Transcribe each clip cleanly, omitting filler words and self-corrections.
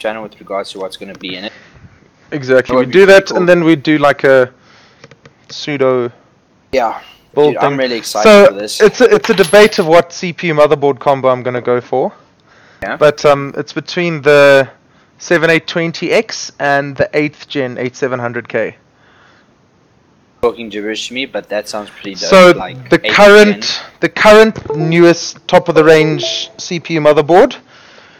channel with regards to what's going to be in it. Exactly. We do that, and then we do like a pseudo. Yeah. Dude, I'm really excited for this. It's a debate of what CPU motherboard combo I'm going to go for. Yeah. But it's between the 7820X and the 8th gen 8700K. Talking gibberish to me, but that sounds pretty dope. So like the current newest top of the range CPU motherboard.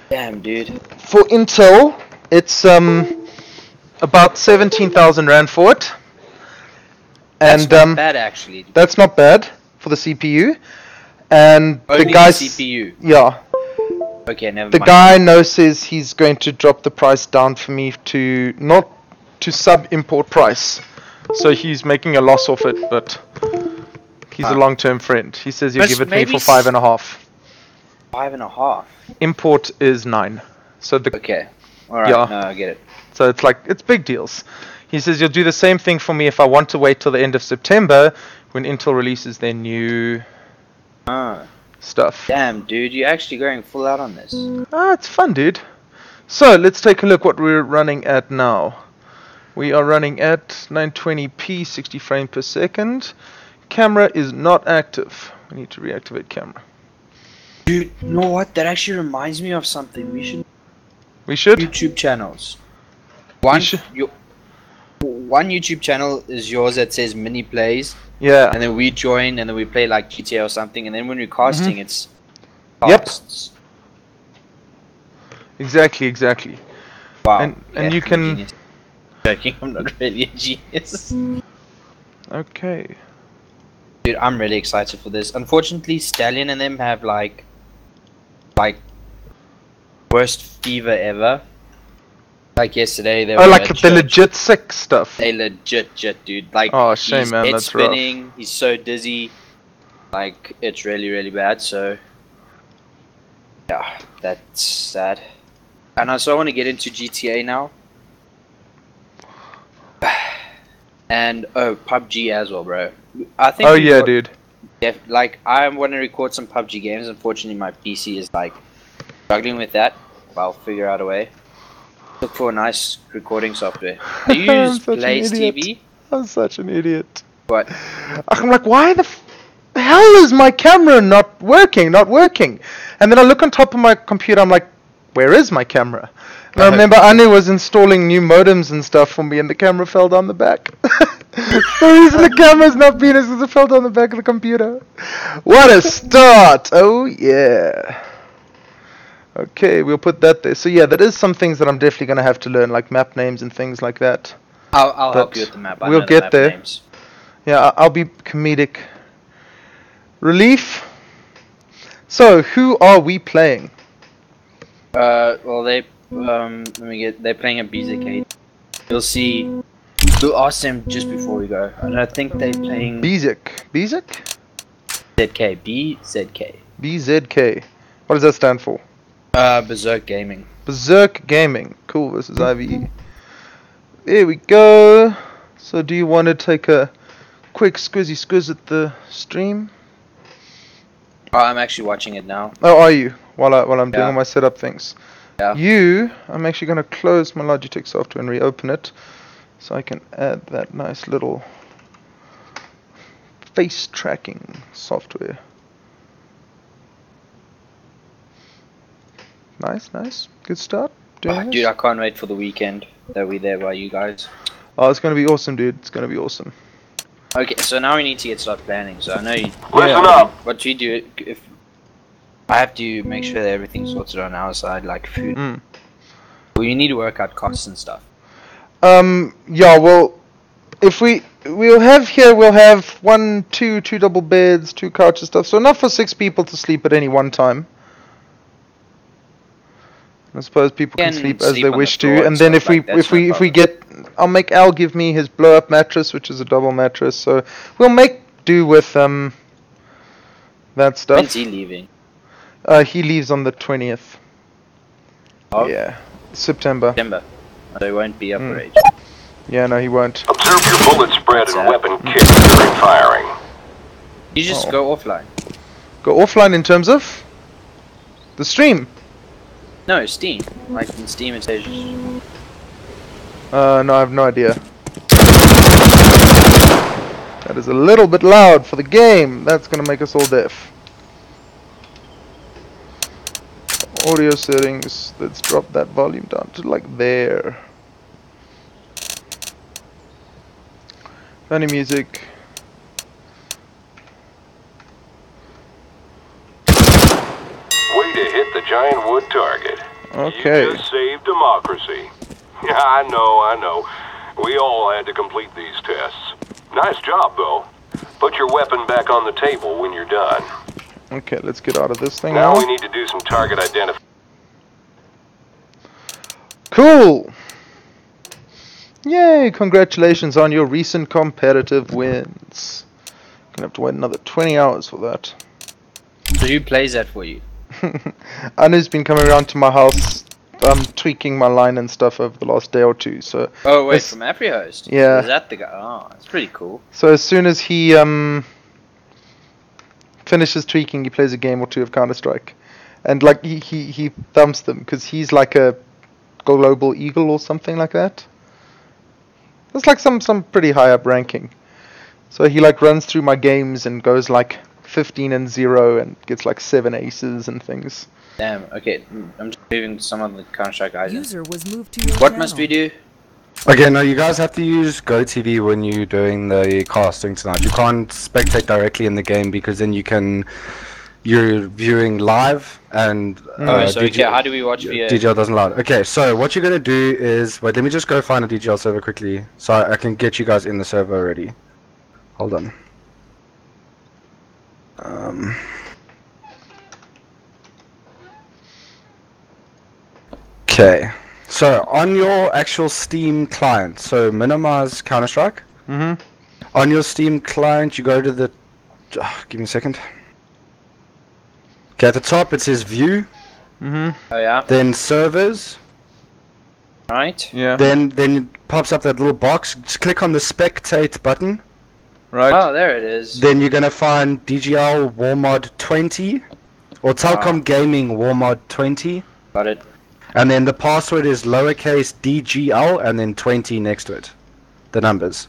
Damn, dude. For Intel, it's about 17,000 Rand for it. That's not bad, actually. That's not bad for the CPU. And only the guy's CPU. Yeah. Okay, never mind. The guy says he's going to drop the price down for me to not to sub-import price. So he's making a loss off it, but he's a long-term friend. He says you'll give it me for 5.5. 5.5. Import is 9. So the okay. All right. Yeah. No, I get it. So it's big deals. He says you'll do the same thing for me if I want to wait till the end of September when Intel releases their new stuff. Damn, dude, you're actually going full out on this. It's fun, dude. So let's take a look what we're running at now. We are running at 920p, 60 frames per second. Camera is not active. We need to reactivate camera. Dude, you know what? That actually reminds me of something. We should? YouTube channels. One YouTube channel is yours that says mini plays. Yeah. And then we join and then we play like GTA or something. And then when we're casting, it's Yep. casts. Exactly. Wow. And you can. Genius. Joking, I'm not really a genius. Okay. Dude, I'm really excited for this. Unfortunately, Stallion and them have like worst fever ever. Like yesterday, they were like the legit sick stuff. They legit, dude. Like, oh shame, man, he's that's spinning. rough. He's so dizzy. Like, it's really bad. So, yeah, that's sad. And I also want to get into GTA now. And PUBG as well, bro. I think. Oh yeah, dude. Like, I want to record some PUBG games. Unfortunately, my PC is like struggling with that. But I'll figure out a way. Look for a nice recording software. Do you use Blaze TV? I'm such an idiot. What? I'm like, why the hell is my camera not working? And then I look on top of my computer. I'm like, where is my camera? And I remember Anu was installing new modems and stuff for me, and the camera fell down the back. The reason the camera's not being is because it fell down the back of the computer. What a start! Oh yeah. Okay, we'll put that there. So yeah, that is some things that I'm definitely going to have to learn, like map names and things like that. I'll help you with the map. We'll get there. Names. Yeah, I'll be comedic relief. So who are we playing? Well, they're playing a BZK. You'll see. We'll ask them just before we go. And I think they're playing BZK. BZK. What does that stand for? Berserk Gaming. Berserk Gaming. Cool. This is IVE. There we go. So, do you want to take a quick squiz at the stream? Oh, I'm actually watching it now. Oh, are you? While I'm doing all my setup things. Yeah. I'm actually going to close my Logitech software and reopen it, so I can add that nice little face tracking software. Nice. Good start. Dude, I can't wait for the weekend that we're there by you guys. Oh, it's going to be awesome, dude. It's going to be awesome. Okay, so now we need to start planning. So I know you... Listen up! What you do, if... I have to make sure that everything's sorted on our side, like food. We need to work out costs and stuff. Yeah, well, if we'll have 1, 2 double beds, 2 couches, stuff. So enough for 6 people to sleep at any one time. I suppose people can sleep as they wish to, and then if we get, I'll make Al give me his blow up mattress, which is a double mattress. So we'll make do with that stuff. When's he leaving? He leaves on the 20th. Oh. Yeah, September. So he won't be up for age. Yeah, no, he won't. Observe your bullet spread and weapon kick during firing. You just go offline. Go offline in terms of the stream. No, Steam. Like in Steam it says... No, I have no idea. That is a little bit loud for the game. That's gonna make us all deaf. Audio settings. Let's drop that volume down to like there. Funny music. Way to hit the giant wood target. Okay. You just saved democracy. Yeah, I know. We all had to complete these tests. Nice job, though. Put your weapon back on the table when you're done. Okay, let's get out of this thing Now now. we need to do some target identification. Cool! Yay! Congratulations on your recent competitive wins. Gonna have to wait another 20 hours for that. So who plays that for you? Anu's been coming around to my house, tweaking my line and stuff over the last day or two. So. Oh wait, from AfriHost? Yeah. Is that the guy? Oh, that's pretty cool. So as soon as he finishes tweaking, he plays a game or two of Counter-Strike, and like he thumps them because he's like a global eagle or something like that. It's like some pretty high up ranking. So he like runs through my games and goes like 15-0 and gets like 7 aces and things. Damn. Okay, I'm just moving some of the Counter-Strike guys. User was moved to your What channel. must we do? Okay, no, you guys have to use GoTV when you're doing the casting tonight. You can't spectate directly in the game because then you're viewing live and So okay, how do we watch via? DGL doesn't allow it. Okay, so what you're gonna do is wait. Let me just go find a DGL server quickly so I can get you guys in the server already. Hold on. Okay. So on your actual Steam client, so minimize Counter-Strike. Mm-hmm. On your Steam client, you go to the. Give me a second. Okay, at the top it says View, Mm-hmm. Oh yeah. then Servers, Right. Yeah. then it pops up that little box. Just click on the Spectate button. Right. Oh, there it is. Then you're gonna find DGL Warmod 20 or Telcom Gaming Warmod 20, Got it. and then the password is lowercase DGL and then 20 next to it, the numbers,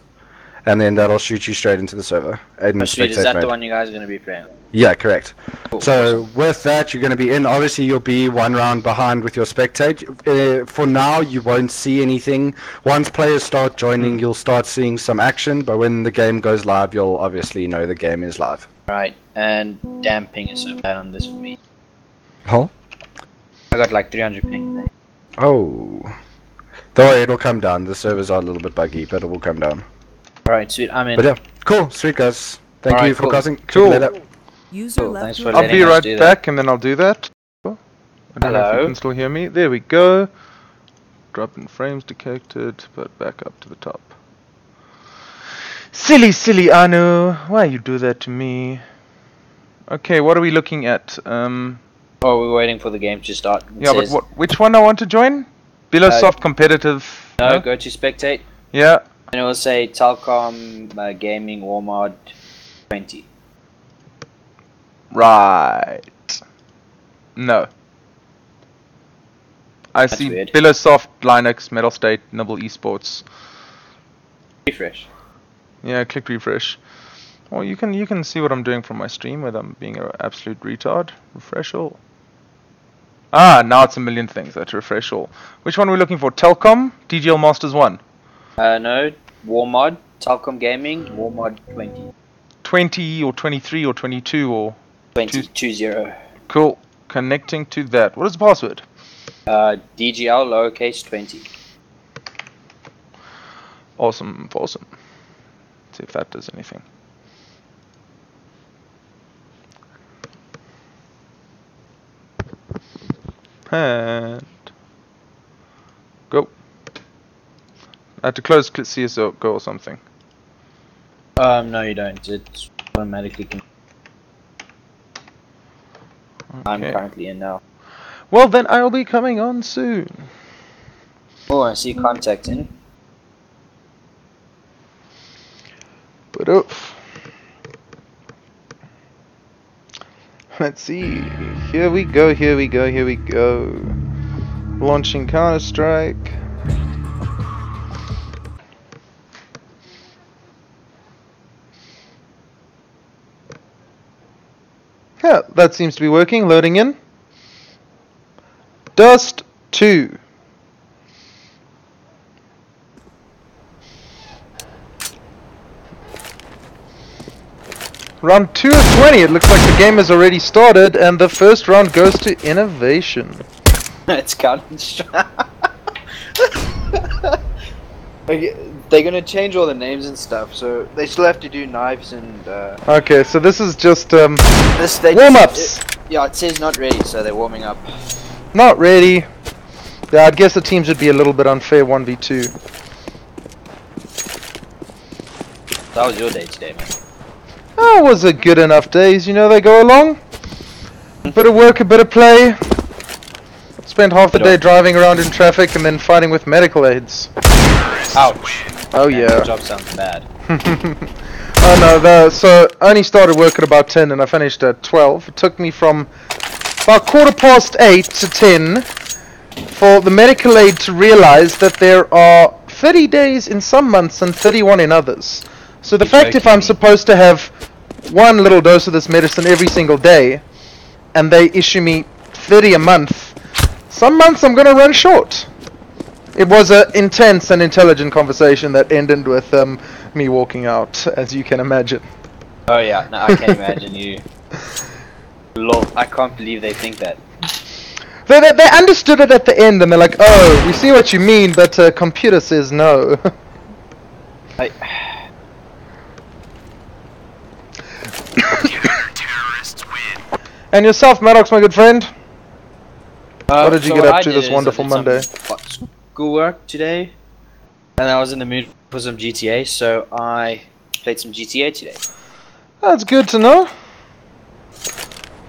and then that'll shoot you straight into the server. In Oh, sweet. Is Spectate that mode. the one you guys are gonna be playing? Yeah, correct. Cool. So with that, you're going to be in. Obviously, you'll be one round behind with your spectate. For now, you won't see anything. Once players start joining, you'll start seeing some action. But when the game goes live, you'll obviously know the game is live. Right. And damn ping is so bad on this for me. Huh? I got like 300 ping there. Oh. Though it'll come down. The servers are a little bit buggy, but it will come down. Alright, sweet. I'm in. But yeah, cool. Sweet, guys. Thank Alright, you for cool. casting. Cool. Later. User Cool, left thanks your for I'll letting be us right do that. back and then I'll do that. I don't know if you Hello? can still hear me. There we go. Drop in frames detected, but back up to the top. Silly Anu. Why you do that to me? Okay, what are we looking at? Oh, we're waiting for the game to start. It Yeah, but says- which one I want to join? Below soft competitive. No, go to spectate. Yeah. And it will say Telcom Gaming Warmod 20. Right. No. I see weird. Billosoft, Linux, Metal State, Nibble Esports. Refresh. Yeah, click refresh. Well, you can see what I'm doing from my stream whether I'm being an absolute retard. Refresh all. Ah, now it's a million things. That's refresh all. Which one are we looking for? Telcom, DGL Masters 1. No, Warmod, Telcom Gaming, Warmod 20. 20 or 23 or 22 or... 20. Cool. Connecting to that. What is the password? DGL lowercase 20. Awesome. Let's see if that does anything. And go. I had to close CSGO or something. No, you don't. It's automatically. I'm Okay. currently in now. Well, then I'll be coming on soon. Oh, I see contact in. But oof. Let's see. Here we go. Launching Counter-Strike. Yeah, that seems to be working. Loading in. Dust 2. Round 2 of 20. It looks like the game has already started, and the first round goes to Innovation. It's Counter-Strike. They're gonna change all the names and stuff, so they still have to do knives and. Okay, so this is just This warm-ups. Yeah, it says not ready, so they're warming up. Not ready. Yeah, I'd guess the teams would be a little bit unfair 1v2. That was your day today, man. That was a good enough days, you know, they go along. A bit of work, a bit of play. Spent half the day driving around in traffic and then fighting with medical aids. Ouch. Oh Man, yeah. That job sounds bad. Oh no, so I only started work at about 10 and I finished at 12. It took me from about 8:15 to 10 for the medical aid to realize that there are 30 days in some months and 31 in others. So the fact if I'm supposed to have one little dose of this medicine every single day and they issue me 30 a month, some months I'm going to run short. It was an intense and intelligent conversation that ended with me walking out, as you can imagine. Oh yeah, no, I can't imagine you. Lol, I can't believe they think that. They understood it at the end and they're like, oh, we see what you mean, but computer says no. And yourself, Maddox, my good friend? What did you get up to this wonderful Monday? Schoolwork today, and I was in the mood for some GTA, so I played some GTA today. That's good to know.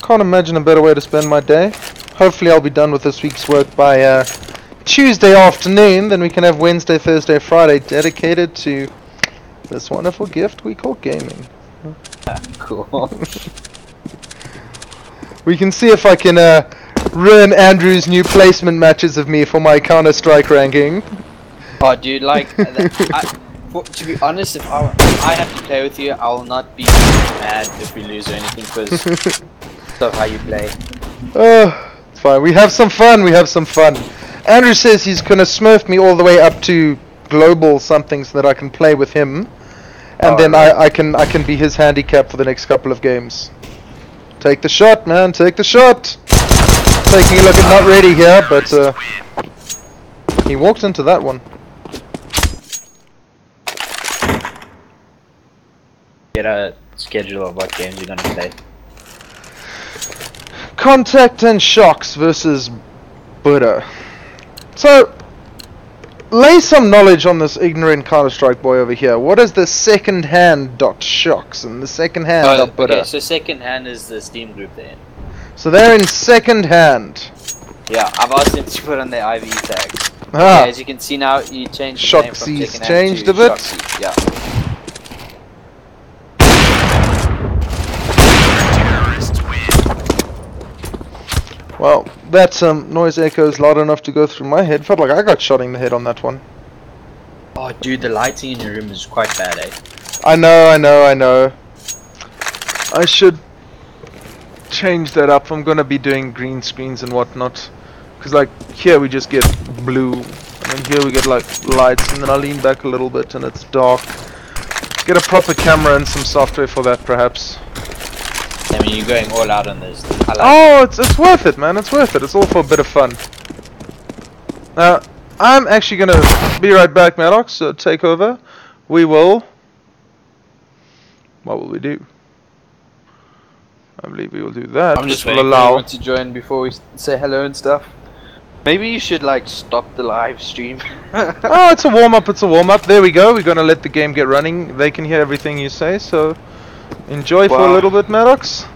Can't imagine a better way to spend my day. Hopefully I'll be done with this week's work by Tuesday afternoon, then we can have Wednesday, Thursday, Friday dedicated to this wonderful gift we call gaming. Cool. We can see if I can ruin Andrew's new placement matches of me for my Counter-Strike ranking. Oh, dude, like, to be honest, if I have to play with you, I will not be mad if we lose or anything, because of how you play. It's fine. We have some fun. We have some fun. Andrew says he's gonna smurf me all the way up to global something so that I can play with him, and then right. I can be his handicap for the next couple of games. Take the shot, man. Take the shot. Taking a look at not ready here, but he walked into that one. Get a schedule of what games you're gonna play. Contact and Shocks versus Buddha. So, lay some knowledge on this ignorant Counter-Strike boy over here. What is the second hand .shocks and the second hand .Buddha? Okay, so second hand is the Steam group there. So they're in second hand. Yeah, I've asked them to put on their IV tags. Ah. Okay, as you can see now, you changed the name from Shoxies second hand changed to a bit. Shoxies, yeah. Well, that noise echoes loud enough to go through my head. Felt like I got shot in the head on that one. Oh, dude, the lighting in your room is quite bad, eh? I know. I should change that up. I'm gonna be doing green screens and whatnot. Cause like here we just get blue, and then here we get like lights, and then I lean back a little bit and it's dark. Get a proper camera and some software for that, perhaps. I mean, you're going all out on this. It's worth it, man. It's worth it. It's all for a bit of fun. I'm actually gonna be right back, Maddox. So take over. We will. What will we do? I believe we will do that. I'm just waiting for everyone to join before we say hello and stuff. Maybe you should like stop the live stream. Oh, it's a warm up. It's a warm up. There we go. We're gonna let the game get running. They can hear everything you say. So enjoy for a little bit, Maddox.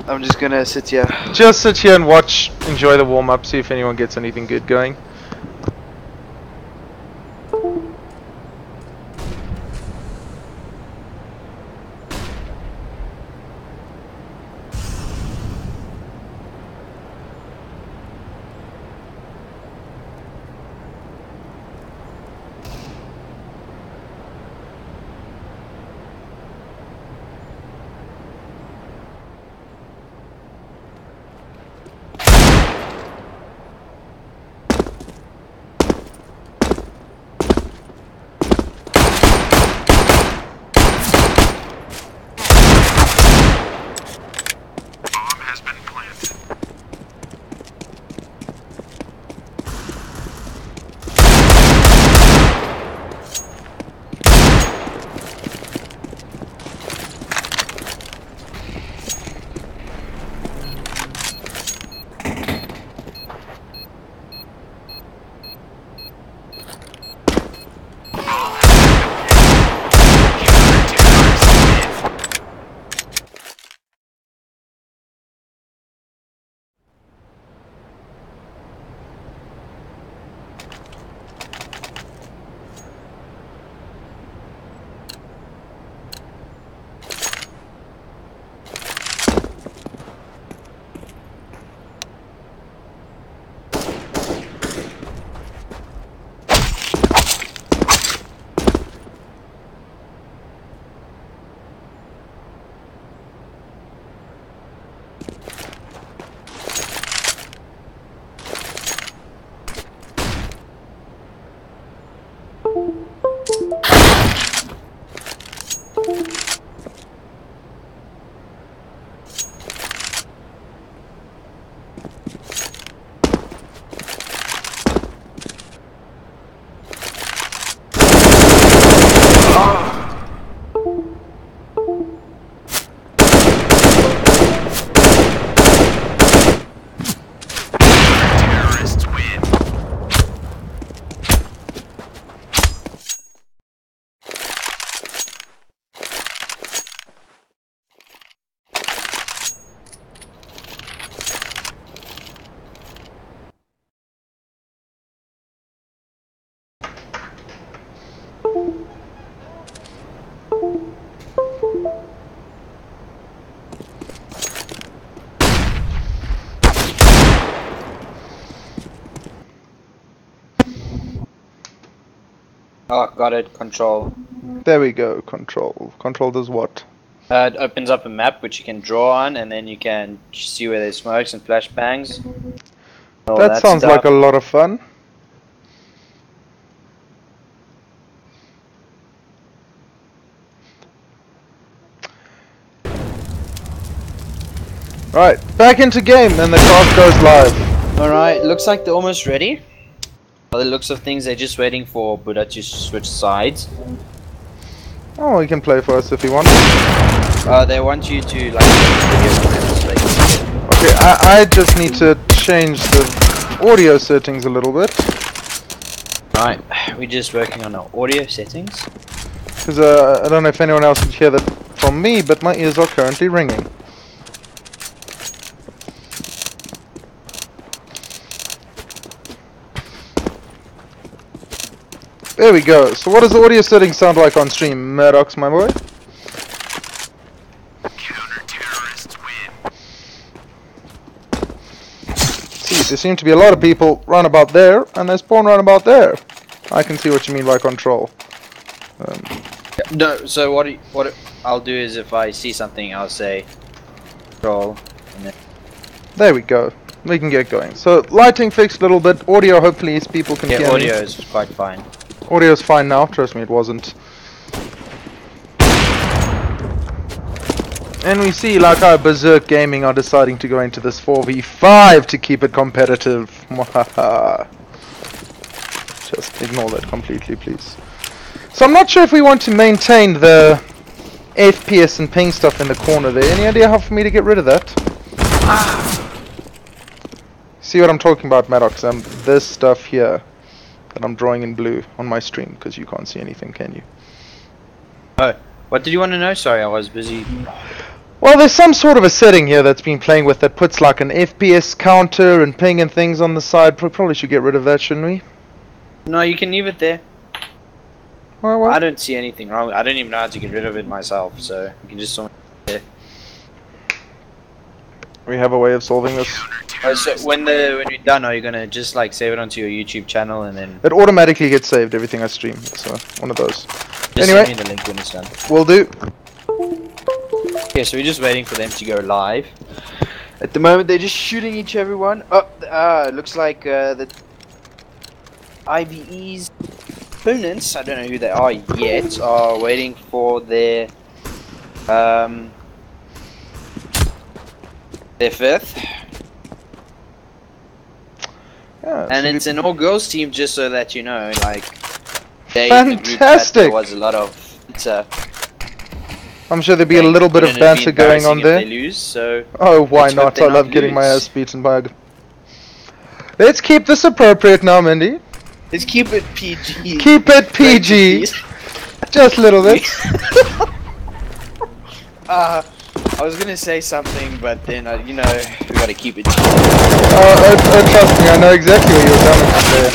I'm just gonna sit here. Just sit here and watch. Enjoy the warm up. See if anyone gets anything good going. Oh, got it. Control. There we go. Control. Control does what? It opens up a map which you can draw on, and then you can see where there's smokes and flashbangs. All That sounds stuff. like a lot of fun. Right, back into game, and the cast goes live. Alright, looks like they're almost ready. By the looks of things, they're just waiting for Buddha to switch sides. Oh, he can play for us if he wants. They want you to like video clips, like. Okay, I just need to change the audio settings a little bit. Right, we're just working on our audio settings. Because I don't know if anyone else can hear that from me, but my ears are currently ringing. There we go. So what does the audio settings sound like on stream, Murdoch's my boy? Counter-terrorists win. See, there seem to be a lot of people run about there, and they spawn run about there. I can see what you mean by control. No, so what I'll do is if I see something, I'll say control. And then There we go. We can get going. So lighting fixed a little bit. Audio, hopefully, people can hear audio me. is quite fine. Audio's fine now. Trust me, it wasn't. And we see, like our Berserk Gaming are deciding to go into this 4v5 to keep it competitive. Just ignore that completely, please. So I'm not sure if we want to maintain the FPS and ping stuff in the corner there. Any idea how for me to get rid of that? See what I'm talking about, Maddox? This stuff here that I'm drawing in blue on my stream, because you can't see anything, can you? Oh, what did you want to know? Sorry, I was busy. Well, there's some sort of a setting here that's been playing with that puts like an FPS counter and ping and things on the side. Probably should get rid of that, shouldn't we? No, you can leave it there. Well, I don't see anything wrong. I don't even know how to get rid of it myself, so you can just sort it there. we have a way of solving this. Oh, so when we're done, are you gonna just like save it onto your YouTube channel and then It automatically gets saved, everything I stream. So, one of those. just Anyway. send me the link when it's done? Will do. Okay, so we're just waiting for them to go live. At the moment, they're just shooting everyone. Oh, looks like the IVE's opponents, I don't know who they are yet, are waiting for their fifth. Yeah, And so it's an all-girls team, just so that you know, like, Fantastic! there was a lot of I'm sure there'll be a little bit of banter going on there. If they lose, so Oh, why let's hope not? they I not love getting my lose. ass beaten by a... Let's keep this appropriate now, Mindy. let's keep it PG. Keep it PG. Just a little bit. I was gonna say something, but then you know, we gotta keep it. Trust me, I know exactly where you were going with there.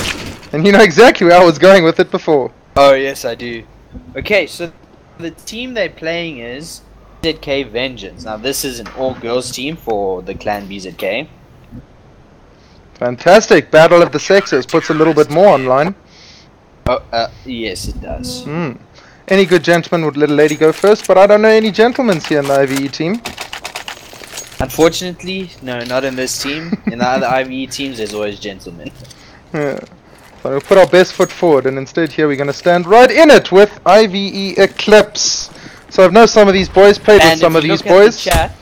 And you know exactly where I was going with it before. Oh yes, I do. Okay, so the team they're playing is BZK Vengeance. Now this is an all-girls team for the clan BZK. Fantastic. Battle of the Sexes puts a little bit more online. Oh, yes, it does. Any good gentleman would let a lady go first, but I don't know any gentlemen here in the IVE team. Unfortunately, no, not in this team. In the other IVE teams, there's always gentlemen. Yeah. So we'll put our best foot forward, and instead here we're going to stand right in it with IVE Eclipse. So I've known some of these boys, played with some of these boys. The chat,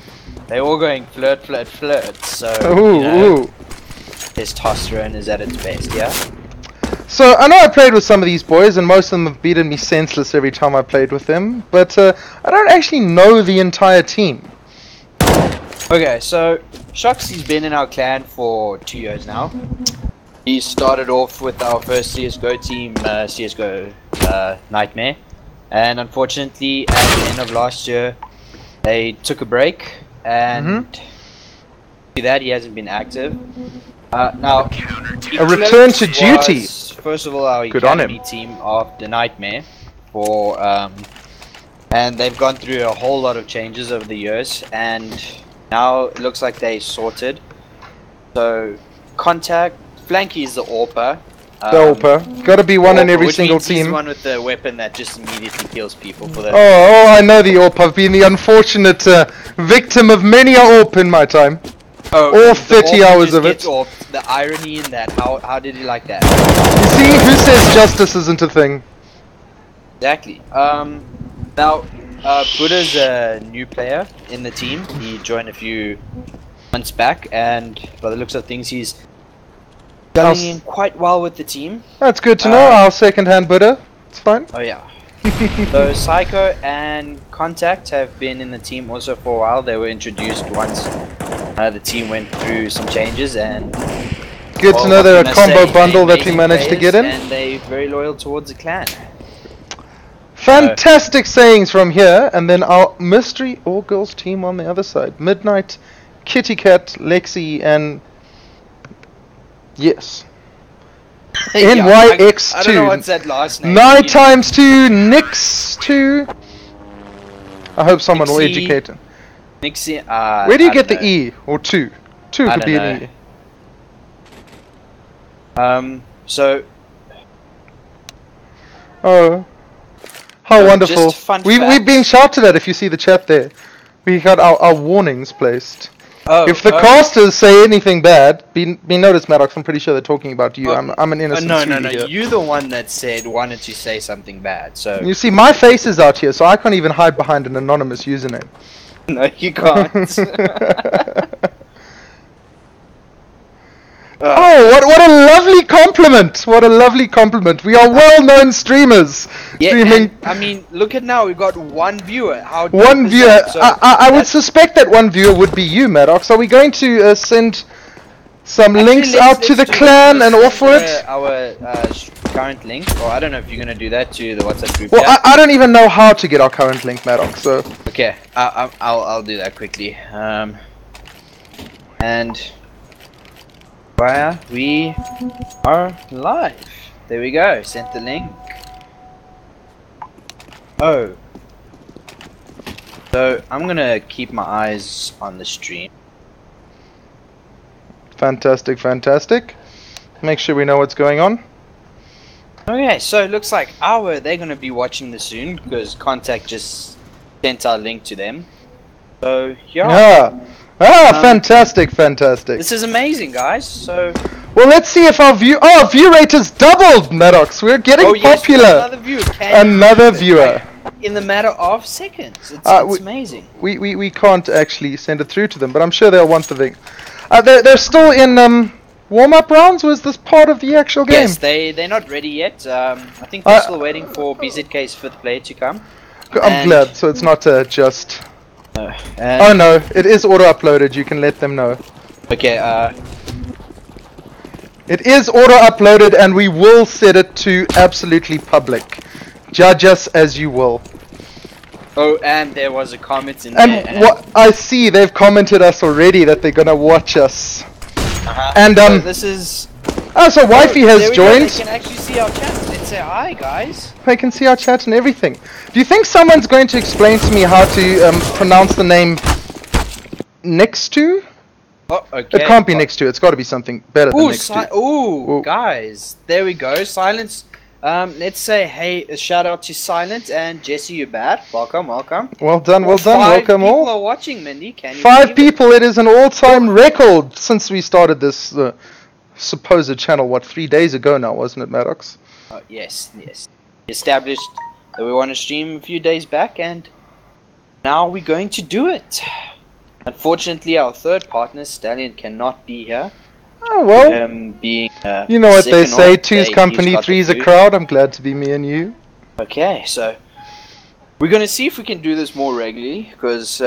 they're all going flirt, flirt, flirt. So, Ooh, you know, ooh. testosterone is at its best, yeah? So I know I played with some of these boys, and most of them have beaten me senseless every time I played with them, but I don't actually know the entire team. Okay, so Shoxy's been in our clan for 2 years now. He started off with our first CSGO team, CSGO Nightmare, and unfortunately at the end of last year they took a break, and after that he hasn't been active. Now, A return to duty. First of all, our Good on academy him. team of the Nightmare, and they've gone through a whole lot of changes over the years, and now it looks like they sorted. So, Contact, Flanky is the AWPer, The AWPer. Gotta be one in every which single means he's team. the one with the weapon that just immediately kills people for that. Oh, I know the AWP. I've been the unfortunate victim of many a AWP in my time. Oh, All 30 hours of it. The irony in that. How did he like that? You see, who says justice isn't a thing? Exactly. Now, Buddha's a new player in the team. He joined a few months back, and by the looks of things, he's going in quite well with the team. That's good to know. Our second-hand Buddha. It's fine. Oh yeah. So Psycho and Contact have been in the team also for a while. They were introduced once the team went through some changes, and good to know they're a combo bundle that we managed to get in. And they're very loyal towards the clan. Fantastic sayings from here, and then our mystery all-girls team on the other side. Midnight, Kitty Cat, Lexi, and yes. NYX2. I don't know what's that last name. 9 times 2, Nix2. I hope someone will educate him. Nixie, where do you get the E? Or 2? 2 could be an E. So... Oh. How wonderful. We've been shouted at if you see the chat there. We got our warnings placed. If the casters say anything bad, be noticed, Maddox, I'm pretty sure they're talking about you. I'm an innocent No, here. you're the one that wanted to say something bad, so... You see, my face is out here, so I can't even hide behind an anonymous username. No, you can't. Oh, what a lovely compliment! What a lovely compliment. We are well-known streamers. Yeah, streaming. I mean, look at now. We've got one viewer. One viewer. So I would suspect that one viewer would be you, Maddox. Are we going to send some links out to the clan and offer it? Our current link, or I don't know if you're going to do that to the WhatsApp group. Well, I don't even know how to get our current link, Maddox. So. Okay, I'll do that quickly. And. We are live. There we go. Sent the link. Oh. So I'm gonna keep my eyes on the stream. Fantastic, fantastic. Make sure we know what's going on. Okay, so it looks like they're gonna be watching this soon because Contact just sent our link to them. So yeah. Fantastic, fantastic. This is amazing, guys. So, well, let's see if our view rate has doubled, Maddox. We're getting popular. Another viewer. In the matter of seconds. It's amazing. We can't actually send it through to them, but I'm sure they'll want the thing. They're still in warm-up rounds. Was this part of the actual game? Yes, they're not ready yet. I think they're still waiting for BZK's 5th player to come. I'm glad. So it's not just. Oh no, it is auto-uploaded, you can let them know. Okay, it is auto-uploaded and we will set it to absolutely public. Judge us as you will. Oh, and there was a comment in and there. And what I see, they've commented us already that they're gonna watch us. And so this is... Oh, so Wifey has joined. They can actually see our chat. Let's say hi, guys. They can see our chat and everything. Do you think someone's going to explain to me how to pronounce the name next to? Oh, okay. It can't be next to. It's got to be something better than next to. Ooh, guys. There we go. Silence. Let's say hey, a shout out to Silent and Jesse. You're bad. Welcome. Well done. Welcome all. 5 people are watching, Mindy. Can you 5 people. It is an all-time record since we started this. Supposed channel 3 days ago now, wasn't it, Maddox? Yes. Established that we want to stream a few days back, and now we're going to do it. Unfortunately, our third partner Stallion cannot be here. Oh well. Being you know what they say: two's company, three's a crowd. I'm glad to be me and you. Okay, so we're gonna see if we can do this more regularly because.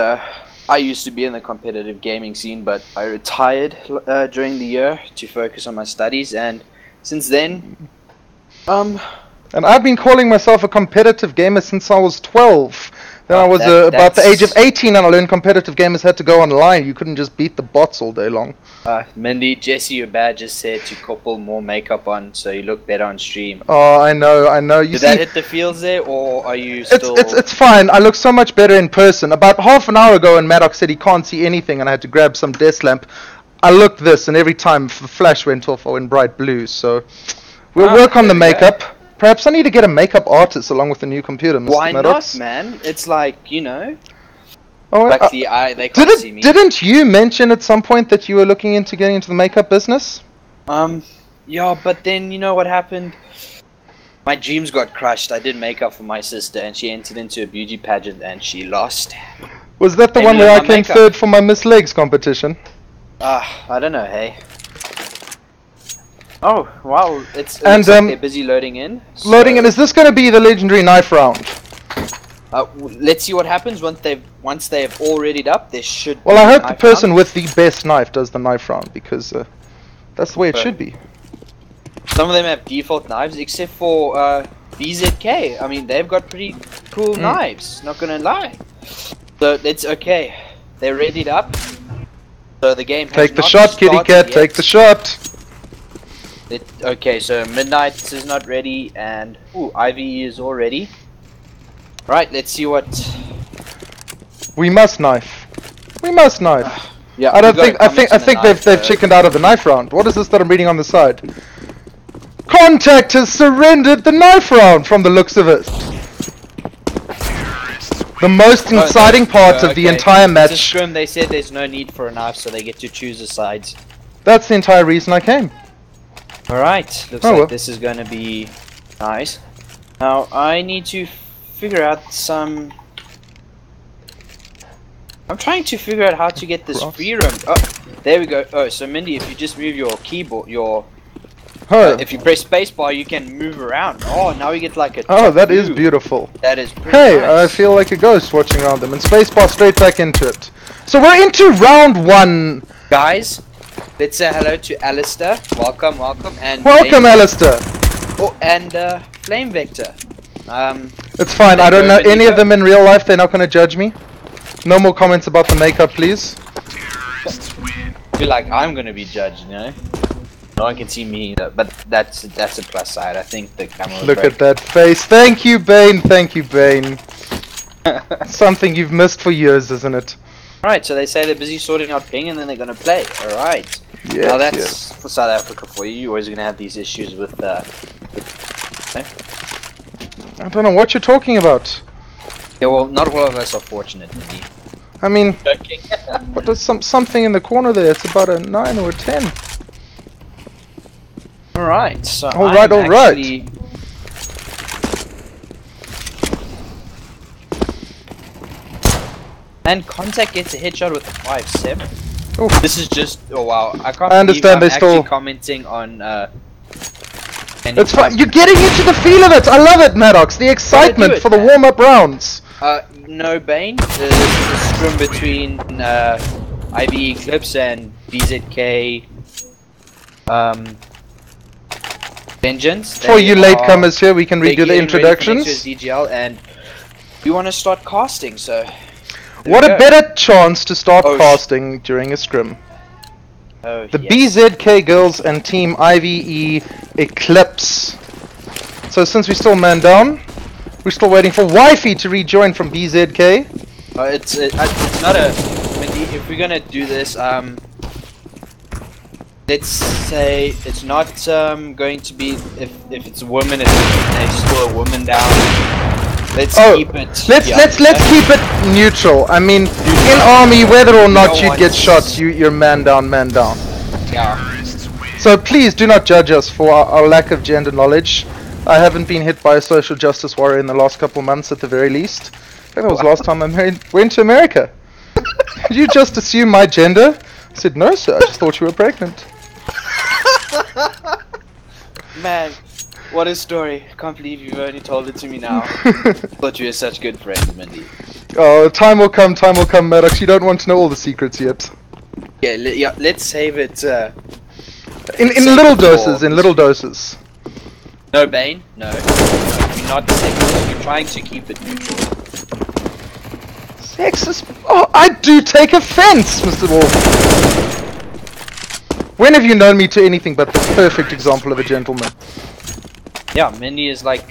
I used to be in the competitive gaming scene, but I retired during the year to focus on my studies, and since then, And I've been calling myself a competitive gamer since I was 12. Then I was about the age of 18 and I learned competitive gamers had to go online. You couldn't just beat the bots all day long. Mindy, Jesse, your bad just said to couple more makeup on so you look better on stream. Oh, I know. Did that hit the feels there, or are you still... It's fine. I look so much better in person. About half an hour ago when Maddox said he can't see anything and I had to grab some desk lamp, I looked this and every time the flash went off I went bright blue, so... We'll work on the there we go. makeup. Perhaps I need to get a makeup artist along with the new computer, Mr. Why Maddox. not, man? It's like, you know, Oh, like the eye, they can't see me. Didn't you mention at some point that you were looking into getting into the makeup business? Yeah, but then you know what happened? My dreams got crushed. I did makeup for my sister, and she entered into a beauty pageant, and she lost. Was that the Maybe one where I my came makeup. third for my Miss Legs competition? I don't know, hey. Oh, wow, it looks And, like they're busy loading in. Loading in, is this going to be the legendary knife round? Let's see what happens once they've all readied up. There should. Well, be I a hope the knife person round. with the best knife does the knife round, because that's the way it should be. Some of them have default knives, except for BZK. I mean, they've got pretty cool knives. Not gonna lie. So it's okay. They're readied up. So the game has Take the not shot, kitty started cat, yet. take the shot! Okay, so Midnight is not ready, and IVE is all ready. Right, let's see what. We must knife. We must knife. Yeah, I don't we think. gotta I comment think on the they've knife, chickened out of the knife round. What is this that I'm reading on the side? Contact has surrendered the knife round, from the looks of it. The most inciting part of the entire It's a match. scrim. They said there's no need for a knife, so they get to choose the sides. That's the entire reason I came. Alright, looks Oh, like well. this is gonna be nice. Now, I need to figure out some. I'm trying to figure out how to get this Cross. free roam. Oh, there we go. Oh, so Mindy, if you just move your keyboard, if you press spacebar, you can move around. Oh, now we get like a. Oh, top that is view. beautiful. That is pretty Hey, I nice. feel like a ghost watching around them, and spacebar straight back into it. So we're into round one. Guys, let's say hello to Alistair. Welcome, and Welcome, James- Alistair. Oh, and Flame Vector. It's fine. I Thank don't you, know any Benito. of them in real life. They're not going to judge me. No more comments about the makeup, please. Feel like I'm gonna be judged, you know. No one can see me either, but that's a plus side. I think the camera. will Look break. at that face. Thank you, Bane. Thank you, Bane. Something you've missed for years, isn't it? Right, so they say they're busy sorting out ping, and then they're gonna play. All right. Yes, Now that's yes. for South Africa for you. You're always gonna have these issues with. I don't know what you're talking about. Yeah, well, not all of us are fortunate, indeed. I mean, Joking. what does something in the corner there? It's about a 9 or a 10. All right. So. All right, I'm all right. actually- And Contact gets a headshot with a 5-7. Oof. This is just wow! I can't. I understand believe they I'm still- actually commenting on. It's fine. You're getting into the feel of it. I love it, Maddox. The excitement it, for the man. warm-up rounds. No Bane. This is a scrim between IB Eclipse and BZK. Vengeance. For you They latecomers here, we can they're redo the getting ready for introductions. next year's DGL, and we want to start casting. So. there What we a go. better chance to start Oh, casting during a scrim. Oh, The yes. BZK girls and Team IVE Eclipse. So since we're still man down, we're still waiting for Wifey to rejoin from BZK. It's not a. If we're gonna do this, let's say it's not going to be if it's a woman, if there's still a woman down. Let's keep it. Let's keep it neutral. I mean, in army, whether or not don't you want get s- shots, you're man down, man down. Yeah. So please do not judge us for our lack of gender knowledge. I haven't been hit by a social justice warrior in the last couple months, at the very least. I think that was the last time I went to America. Did you just assume my gender? I said, no, sir. I just thought you were pregnant. Man, what a story! I can't believe you've only told it to me now. Thought you were such good friends, Mindy. Oh, time will come, Maddox. You don't want to know all the secrets yet. Yeah, let's save it. In Save little it for- doses, in little doses. No Bane. No. You're not sexist. You're trying to keep it neutral. Sexist? Oh, I do take offense, Mr. Wolf. When have you known me to anything but the perfect example of a gentleman? Yeah, Mindy is like.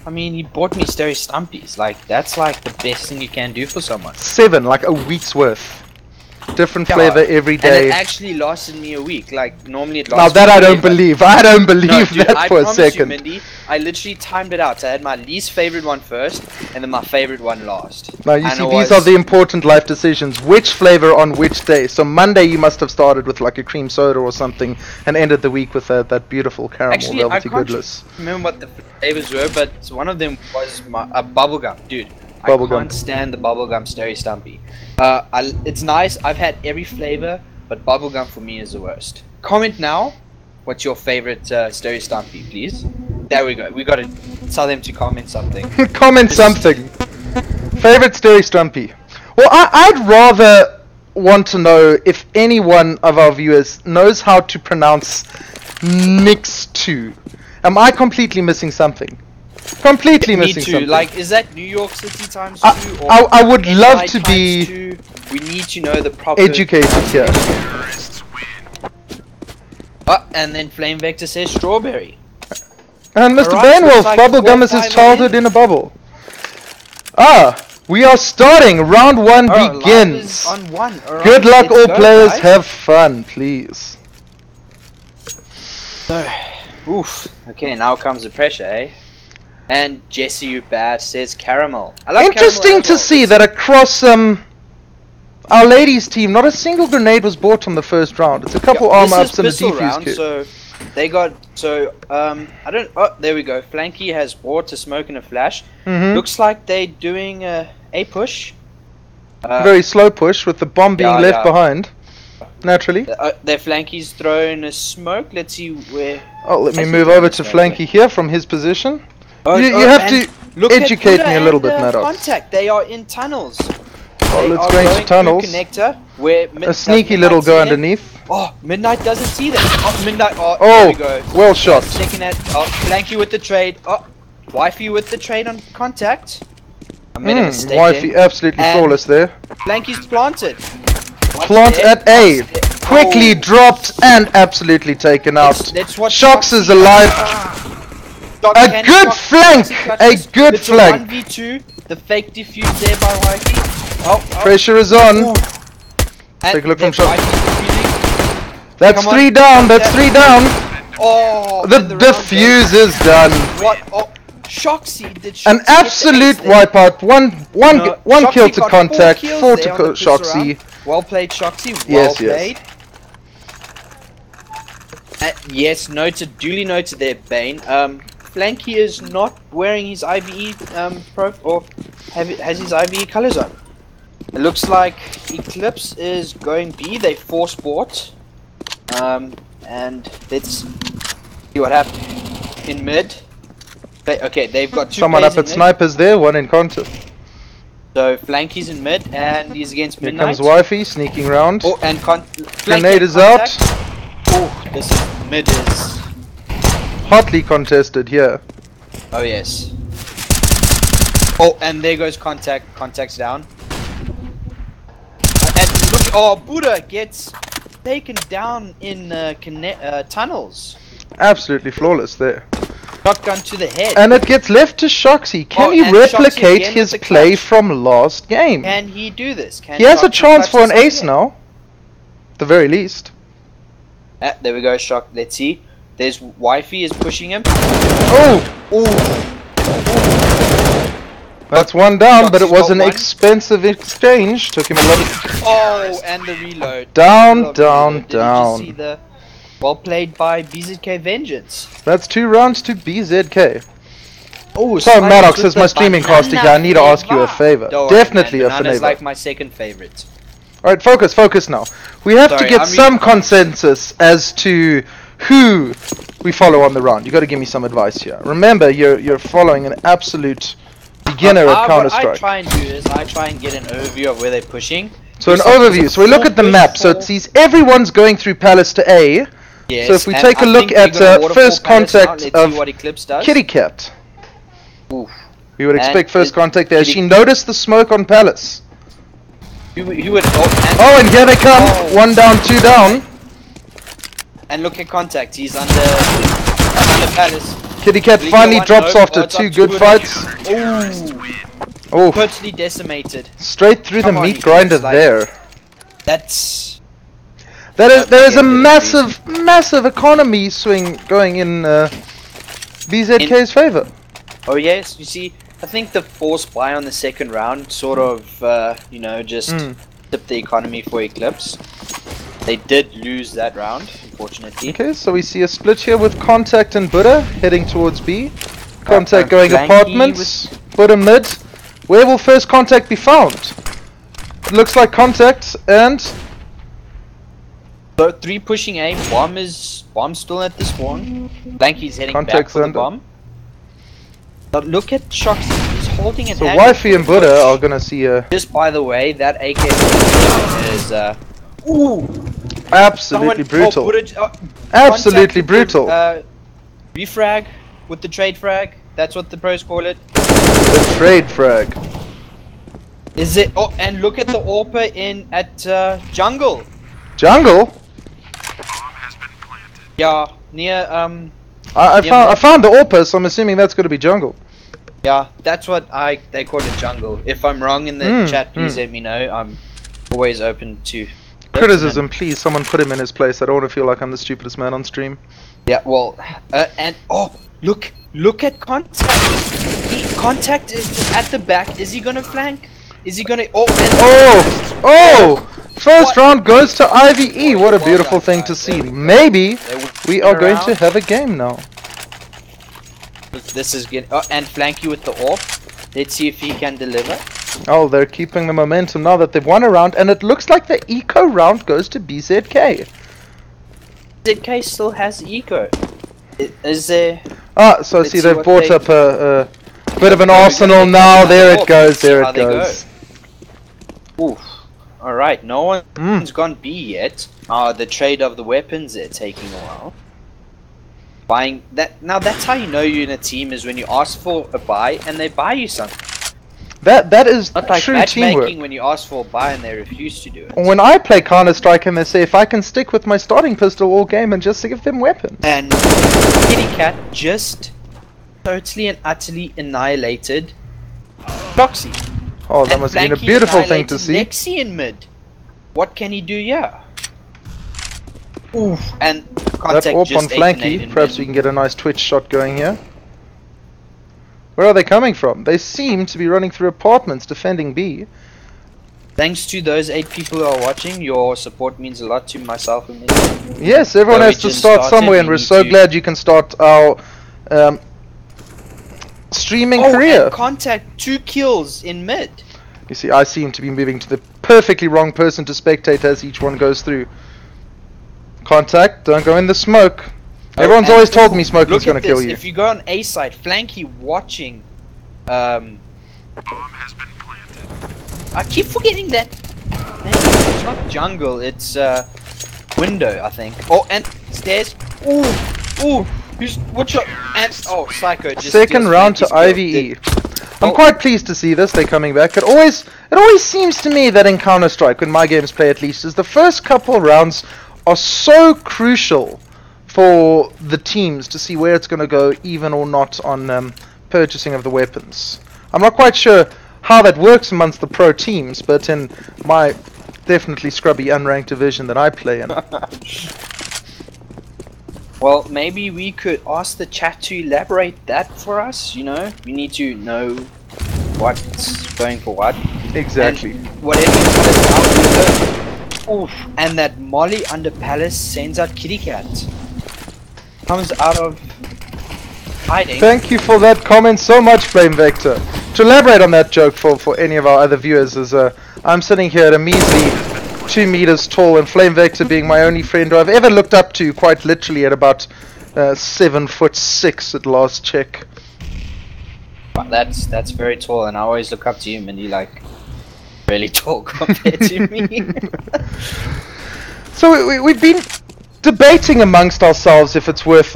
I mean, he bought me Stereo Stumpies. Like, that's like the best thing you can do for someone. 7, like a week's worth. different Yeah. flavor every And day. it actually lasted me a week. Like normally it Now lasts. that me I a don't day, but- believe. I don't believe No, dude, that I for a promise you, second. Mindy, I literally timed it out. So I had my least favorite one first, and then my favorite one last. Now you And see, it these was- are the important life decisions. Which flavor on which day? So Monday you must have started with like a cream soda or something, and ended the week with that beautiful caramel Actually, I velvety can't goodness. remember what the flavors were, but one of them was bubblegum, dude. I Bubblegum. can't stand the bubblegum Sterry Stumpy. It's nice. I've had every flavor, but bubblegum for me is the worst. Comment now. What's your favorite Sterry Stumpy, please? There we go. We got to tell them to comment something. Comment something. Favorite Sterry Stumpy. Well, I'd rather want to know if any one of our viewers knows how to pronounce Nix 2. Am I completely missing something? Completely Me missing too. something. Like, is that New York City times 2? Or I would love NY to times be 2? We need to know the proper educated here. And then Flame Vector says strawberry. And Mr. Alright, so Bainwolf, it's like bubblegum 4, is his 5 childhood in a bubble. We are starting. Round 1 Alright, live begins. is on 1. Alright, Good luck, let's all go, players. guys. Have fun, please. Oof. Okay, now comes the pressure, eh? And Jesse, you bad, says caramel. I like Interesting caramel as to well. see that across our ladies' team, not a single grenade was bought on the first round. It's a couple armor This is ups and a pistol defuse round, kit. so they got I don't. Oh, there we go. Flanky has bought a smoke and a flash. Mhm. Looks like they're doing a push. Very slow push with the bomb being yeah, left yeah. behind. Naturally. Their Flanky's thrown a smoke. Let's see where. Oh, let me Actually, move they're over on to the Flanky here from his position. Oh, You have and to look at educate Buddha me a little and, bit, Maddox. Contact. They are in tunnels. Oh, They let's are go into going tunnels. through connector where A sneaky little go underneath. Oh, Midnight doesn't see them. Oh, Midnight. Oh, Oh, there we go. well shot. Second at. Oh, Flanky with the trade. Oh, Wifey with the trade on contact. I made a mistake Wifey there. absolutely And flawless there. Flanky's planted. Watch Plant there. at A. Watch there. Quickly Oh, dropped and absolutely taken out. let's watch Shocks is Shoxy. alive. Dot A can good Shox- flank! Shoxy clutch A this. good It's flank. A 1v2. The fake defuse there by Wifey. Oh, Pressure is on. And Take a look from there's Shox. Wifey defusing. That's Come on. 3 down. That's 3 down. Oh, The and round defuse goes. is done. What? Oh, Shoxy did Shoxy An get the absolute ace there? wipeout. One Shoxy kill to got contact. 4 kills 4 there to on the pistol Shoxy. round. Well played, Shoxy. Well Yes, yes. played. Yes, noted. Duly noted there, Bane. Flanky is not wearing his IBE or has his IBE colors on. It looks like Eclipse is going B. They force bought. And let's see what happened in mid. Okay, they've got 2 Someone players up at in mid. snipers there. One in contest. So Flanky's in mid and he's against Here Midnight. comes Wifey sneaking round. Oh, and Grenade is out. Oh, this is mid is. Hotly contested here. Oh yes. Oh, and there goes contact. Contact's down. And look, oh, Buddha gets taken down in tunnels. Absolutely flawless there. Shotgun to the head. And it gets left to Shoxy. Can Oh, he and Shoxy replicate again his with the play clutch. from last game? Can he do this? Can He has a Shoxy chance clutch for an this ace again? now. At the very least. There we go, Shock. Let's see. There's Wifey is pushing him. Oh! Oh, That's one down, but it Shoxy's was got an one. expensive exchange. Took him a lot of... oh, and the reload. Down, Love down, reload. Did you down. just see the well played by BZK Vengeance? That's 2 rounds to BZK. Oh, So Maddox, as my streaming caster here, I need to ask you a favor. Definitely a Banana's favor. like my second favorite. Alright, focus now. We have to Sorry, get I'm some reading consensus as to who we follow on the round. You got to give me some advice here. Remember, you're following an absolute beginner at What I Counter-Strike. try and do is I try and get an overview of where they're pushing. So an It's like overview. So we look at the full map. So it push, sees everyone's going through Palace to A. yes, So if we and take a I look think they're at gonna waterfall first Palace now. contact Let's of see what Eclipse does. Kitty Cat. Oof. We would And expect first it- contact there. Kitty- She noticed the smoke on Palace. You would Oh, and here they come. Oh. 1 down, 2 down. and look at contact. He's under Palace. Kitty Cat League finally one, drops no, after it's 2 up good to it. fights. Ooh, Oh, totally decimated. straight through Come the on, meat Eclipse, grinder like- there. That's There is a massive economy swing going in BZK's favor. Oh yes, you see, I think the forced buy on the second round sort of, you know, just tipped the economy for Eclipse. They did lose that round, unfortunately. Okay, so we see a split here with Contact and Buddha heading towards B. Contact going Flanky apartments, Buddha mid. Where will first Contact be found? It looks like Contact and... So 3 pushing A, bomb's still at the spawn. Blanky's heading back for the bomb. But look at Shoxy, he's holding an So Wifey and Buddha are gonna see a... Just by the way, that AK is absolutely brutal. Absolutely brutal. Refrag with the trade frag, that's what the pros call it. The trade frag. Is it? Oh, and look at the AWPer in at jungle. Jungle? Yeah, near I found the AWPer, so I'm assuming that's going to be jungle. Yeah, that's what they call it, jungle. If I'm wrong in the chat, please let me know. I'm always open to criticism. Please, someone put him in his place. I don't want to feel like I'm the stupidest man on stream. Yeah, well, and oh, look at Contact. Contact is at the back. Is he gonna flank? Is he gonna? Oh! First round goes to IVE. What a beautiful thing to see. Maybe we are going to have a game now. This is good. Oh, and Flanky with the AWP. Let's see if he can deliver. Oh, they're keeping the momentum now that they've won a round, and it looks like the eco round goes to BZK. BZK still has eco. Is there? Ah, so I see they've brought up a bit of an arsenal now. There it goes. There it goes. Oof. Alright, no one's gone B yet. The trade of the weapons, they're taking a while. Buying that now, that's how you know you're in a team, is when you ask for a buy and they buy you something. That is not like true matchmaking teamwork. When you ask for a buy and they refuse to do it. When I play Counter-Strike and they say if I can stick with my starting pistol all game and just give them weapons. And Kitty Cat just totally and utterly annihilated Proxy. Oh, that must have been a beautiful thing to see. Lexi in mid. What can he do here? Oof. And Contact that AWP just on flanky. Perhaps we can get a nice Twitch shot going here. Where are they coming from? They seem to be running through apartments defending B. Thanks to those 8 people who are watching, your support means a lot to myself and me. Yes, everyone has to start somewhere, and we're so glad you can start our streaming career. And Contact 2 kills in mid. You see, I seem to be moving to the perfectly wrong person to spectate as each one goes through. Contact, don't go in the smoke. Everyone's always told me smoke is going to kill you. If you go on A side, Flanky watching. Bomb has been planted. I keep forgetting that. It's not jungle, it's window, I think. Oh, and stairs. Ooh. Watch out. And Psycho just second round to IVE. I'm quite pleased to see this. They're coming back. It always seems to me that in Counter-Strike, when my games play at least, is the first couple rounds are so crucial for the teams to see where it's going to go, even or not, on purchasing of the weapons. I'm not quite sure how that works amongst the pro teams, but in my definitely scrubby unranked division that I play in. Well, maybe we could ask the chat to elaborate that for us, you know? We need to know what's going for what. Exactly. And whatever you tell us out with it. Oof. And that Molly under Palace sends out Kitty Cat. Comes out of hiding. Thank you for that comment so much, Flame Vector. To elaborate on that joke for any of our other viewers, is I'm sitting here at a measly 2 meters tall, and Flame Vector being my only friend who I've ever looked up to, quite literally at about 7'6" at last check. That's very tall, and I always look up to you, Mindy, like really tall compared to me. So we've been debating amongst ourselves if it's worth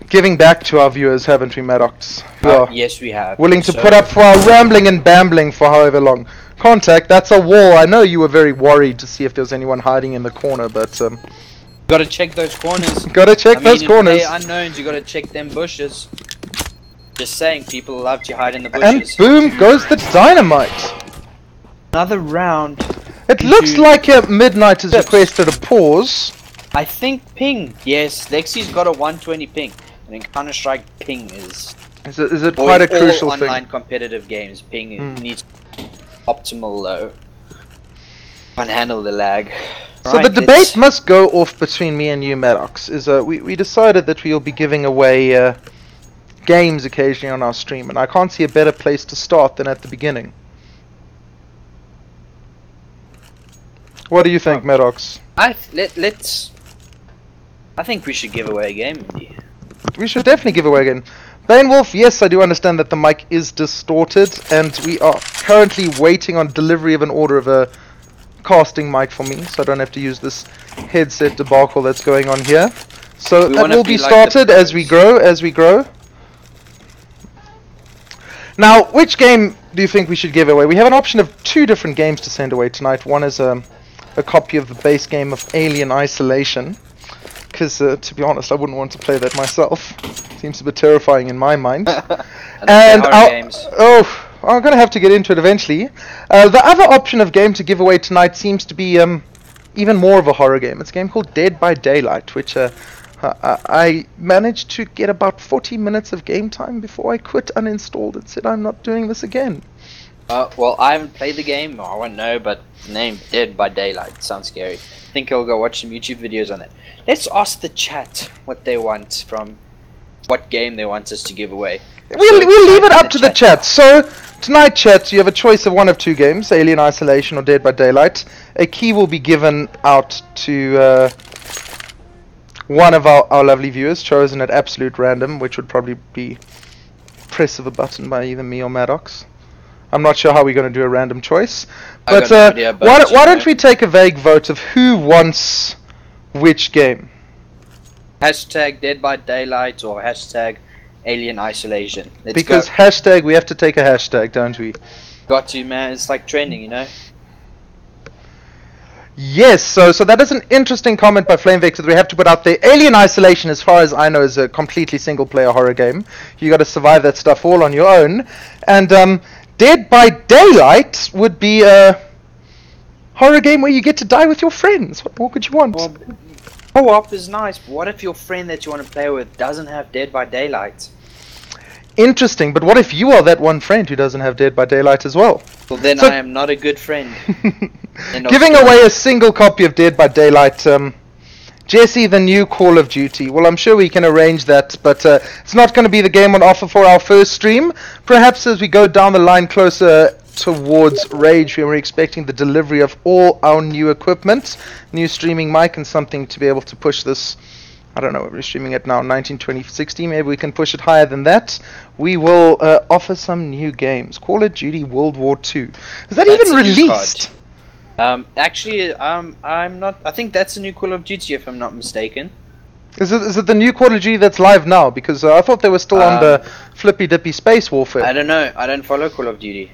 giving back to our viewers, haven't we, Maddox? Yes, we have. Willing to put up for our rambling and bambling for however long. Contact, that's a wall. I know you were very worried to see if there was anyone hiding in the corner, but gotta check those corners. Gotta check those corners. In unknowns, you gotta check them bushes. Just saying, people love to hide in the bushes. And boom goes the dynamite. Another round. It looks like Midnight has requested a pause. I think ping. Yes, Lexi's got a 120 ping. And in Counter-Strike, ping is... Is it quite a crucial all thing? online competitive games, ping needs optimal low. Can't handle the lag. So the debate must go off between me and you, Maddox. We decided that we'll be giving away games occasionally on our stream, and I can't see a better place to start than at the beginning. What do you think, Maddox? I think we should give away a game. We should definitely give away a game. Bane Wolf, yes, I do understand that the mic is distorted, and we are currently waiting on delivery of an order of a casting mic for me, so I don't have to use this headset debacle that's going on here. So that will be started as we grow. Now, which game do you think we should give away? We have an option of 2 different games to send away tonight. One is a copy of the base game of Alien Isolation, because to be honest, I wouldn't want to play that myself. Seems a bit terrifying in my mind. And I'm going to have to get into it eventually. The other option of game to give away tonight seems to be even more of a horror game. It's a game called Dead by Daylight, which I managed to get about 40 minutes of game time before I quit, uninstalled, and said I'm not doing this again. Well, I haven't played the game, I won't know, but the name Dead by Daylight sounds scary. I think I'll go watch some YouTube videos on it. Let's ask the chat what they want from what game they want us to give away. We'll leave it up to the chat. So tonight, chat, you have a choice of one of 2 games, Alien Isolation or Dead by Daylight. A key will be given out to one of our lovely viewers, chosen at absolute random, which would probably be press of a button by either me or Maddox. I'm not sure how we're going to do a random choice, but why don't we take a vague vote of who wants which game? Hashtag Dead by Daylight or hashtag Alien Isolation. Because hashtag, we have to take a hashtag, don't we? Got to, man. It's like trending, you know? Yes, so that is an interesting comment by FlameVex that we have to put out there. Alien Isolation, as far as I know, is a completely single-player horror game. You got to survive that stuff all on your own. And Dead by Daylight would be a horror game where you get to die with your friends. What more could you want? Well, co-op is nice, but what if your friend that you want to play with doesn't have Dead by Daylight? Interesting, but what if you are that one friend who doesn't have Dead by Daylight as well? Well, then I am not a good friend. Giving away a single copy of Dead by Daylight. Jesse, the new Call of Duty. Well, I'm sure we can arrange that, but it's not going to be the game on offer for our first stream. Perhaps as we go down the line closer towards Rage, we were expecting the delivery of all our new equipment, new streaming mic, and something to be able to push this. I don't know what we're streaming at now, 192060. Maybe we can push it higher than that. We will offer some new games. Call of Duty World War II. Is that even released? Actually, I'm not. I think that's a new Call of Duty, if I'm not mistaken. Is it the new Call of Duty that's live now? Because I thought they were still on the flippy dippy space warfare. I don't know. I don't follow Call of Duty.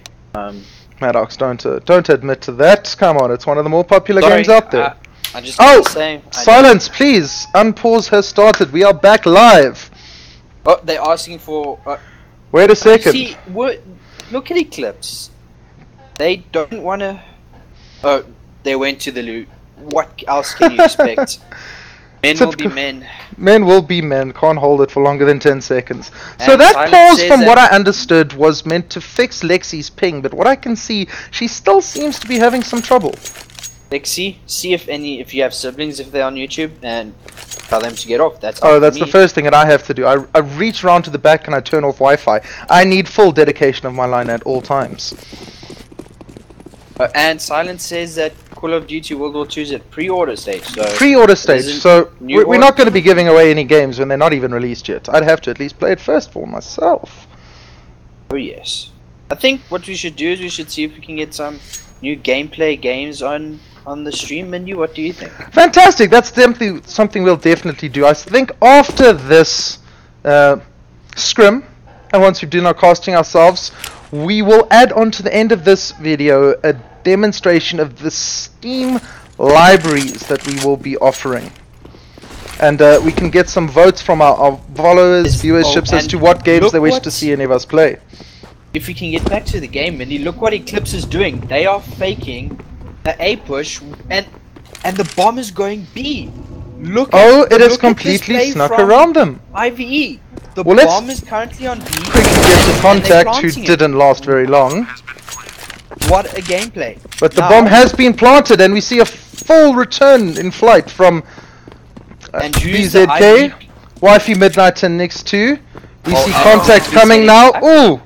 Maddox, don't admit to that. Come on, it's one of the more popular games out there. I just say, silence, please. Unpause has started. We are back live. Oh, they're asking for. Wait a second. See, look at Eclipse. They don't want to. Oh, they went to the loot. What else can you expect? Men will be men. Men will be men. Can't hold it for longer than 10 seconds. So And that Silence pause, says from that- what I understood, was meant to fix Lexi's ping. But what I can see, she still seems to be having some trouble. Lexi, see if you have siblings, if they're on YouTube, and tell them to get off. That's The first thing that I have to do. I reach around to the back and I turn off Wi-Fi. I need full dedication of my line at all times. And Silence says that Call of Duty World War II is at pre-order stage. So Pre-order stage. So new we're not going to be giving away any games when they're not even released yet. I'd have to at least play it first for myself. Oh yes. I think what we should do is we should see if we can get some new gameplay games on the stream menu. What do you think? Fantastic. That's definitely something we'll definitely do. I think after this scrim, and once we've done our casting ourselves, we will add on to the end of this video a demonstration of the Steam libraries that we will be offering. And we can get some votes from our followers, viewerships, as to what games they wish to see any of us play. If we can get back to the game, Mindy, look what Eclipse is doing. They are faking A push, and the bomb is going B. Look. Oh, at, it is look at this completely play snuck from around them. IVE. The Well, let's bomb is currently on B. Quickly get to and contact, they're who planting it. didn't last very long. What a gameplay! But the Now- bomb has been planted, and we see a full return in flight from And use the BZK. IVE. Wifey Midnight and Nix 2. We Oh, see and contact BZK coming now. back. Ooh!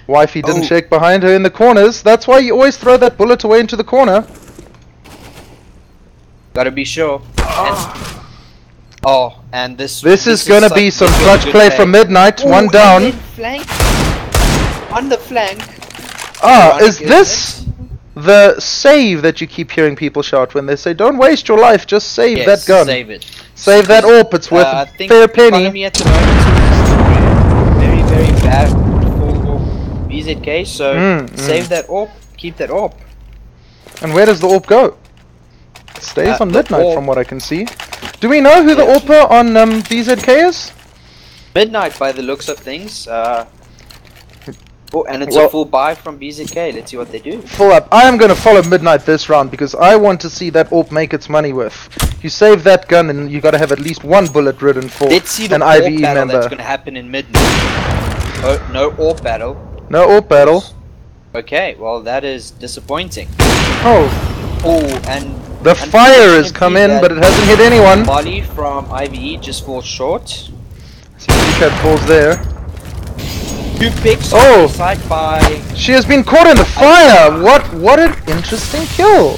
Wifey didn't Oh. check behind her in the corners. That's why you always throw that bullet away into the corner. Gotta be sure. And this This is gonna be some clutch play from Midnight. Ooh, One down. and then flank. On the flank. Ah, is Ironic, this the save that you keep hearing people shout when they say, "Don't waste your life, just save Yes, that gun, save it. save that AWP, it's worth I a think fair penny." economy at the moment is very, very bad for BZK. So save that AWP, keep that AWP. And where does the AWP go? It stays on the Midnight AWP. from what I can see. Do we know who the Yeah. AWPer on BZK is? Midnight, by the looks of things. And it's Well- a full buy from BZK. Let's see what they do. Full up. I am going to follow Midnight this round because I want to see that AWP make its money worth. You save that gun and you got to have at least one bullet ridden for Let's see the an AWP IVE battle member. that's going to happen in Midnight. Oh, no AWP battle. No AWP battle. Okay, well that is disappointing. Oh, Oh, and the fire has come in, but it hasn't hit anyone. Molly from IVE just falls short. See, Cat falls there. 2 picks Oh. on the side by. She has been caught in the fire. What an interesting kill.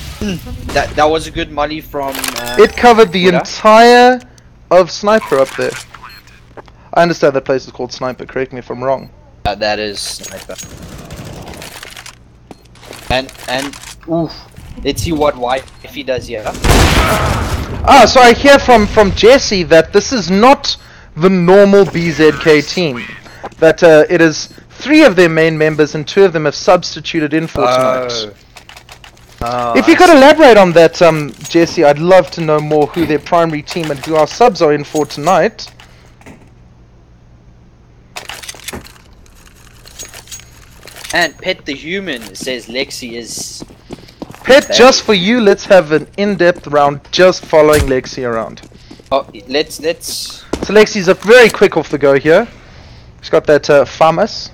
That was a good Molly from. It covered the Buddha. entire of Sniper up there. I understand that place is called Sniper, correct me if I'm wrong. That is sniper. And oof. Let's see what Wifey does here. Ah, so I hear from Jesse that this is not the normal BZK team. That it is 3 of their main members and 2 of them have substituted in for tonight. If you could elaborate on that, Jesse, I'd love to know more who their primary team and who our subs are in for tonight. And Pet the Human says Lexi is. Pet, just for you, let's have an in-depth round just following Lexi around. Oh, let's. So Lexi's up very quick off the go here. She's got that FAMAS.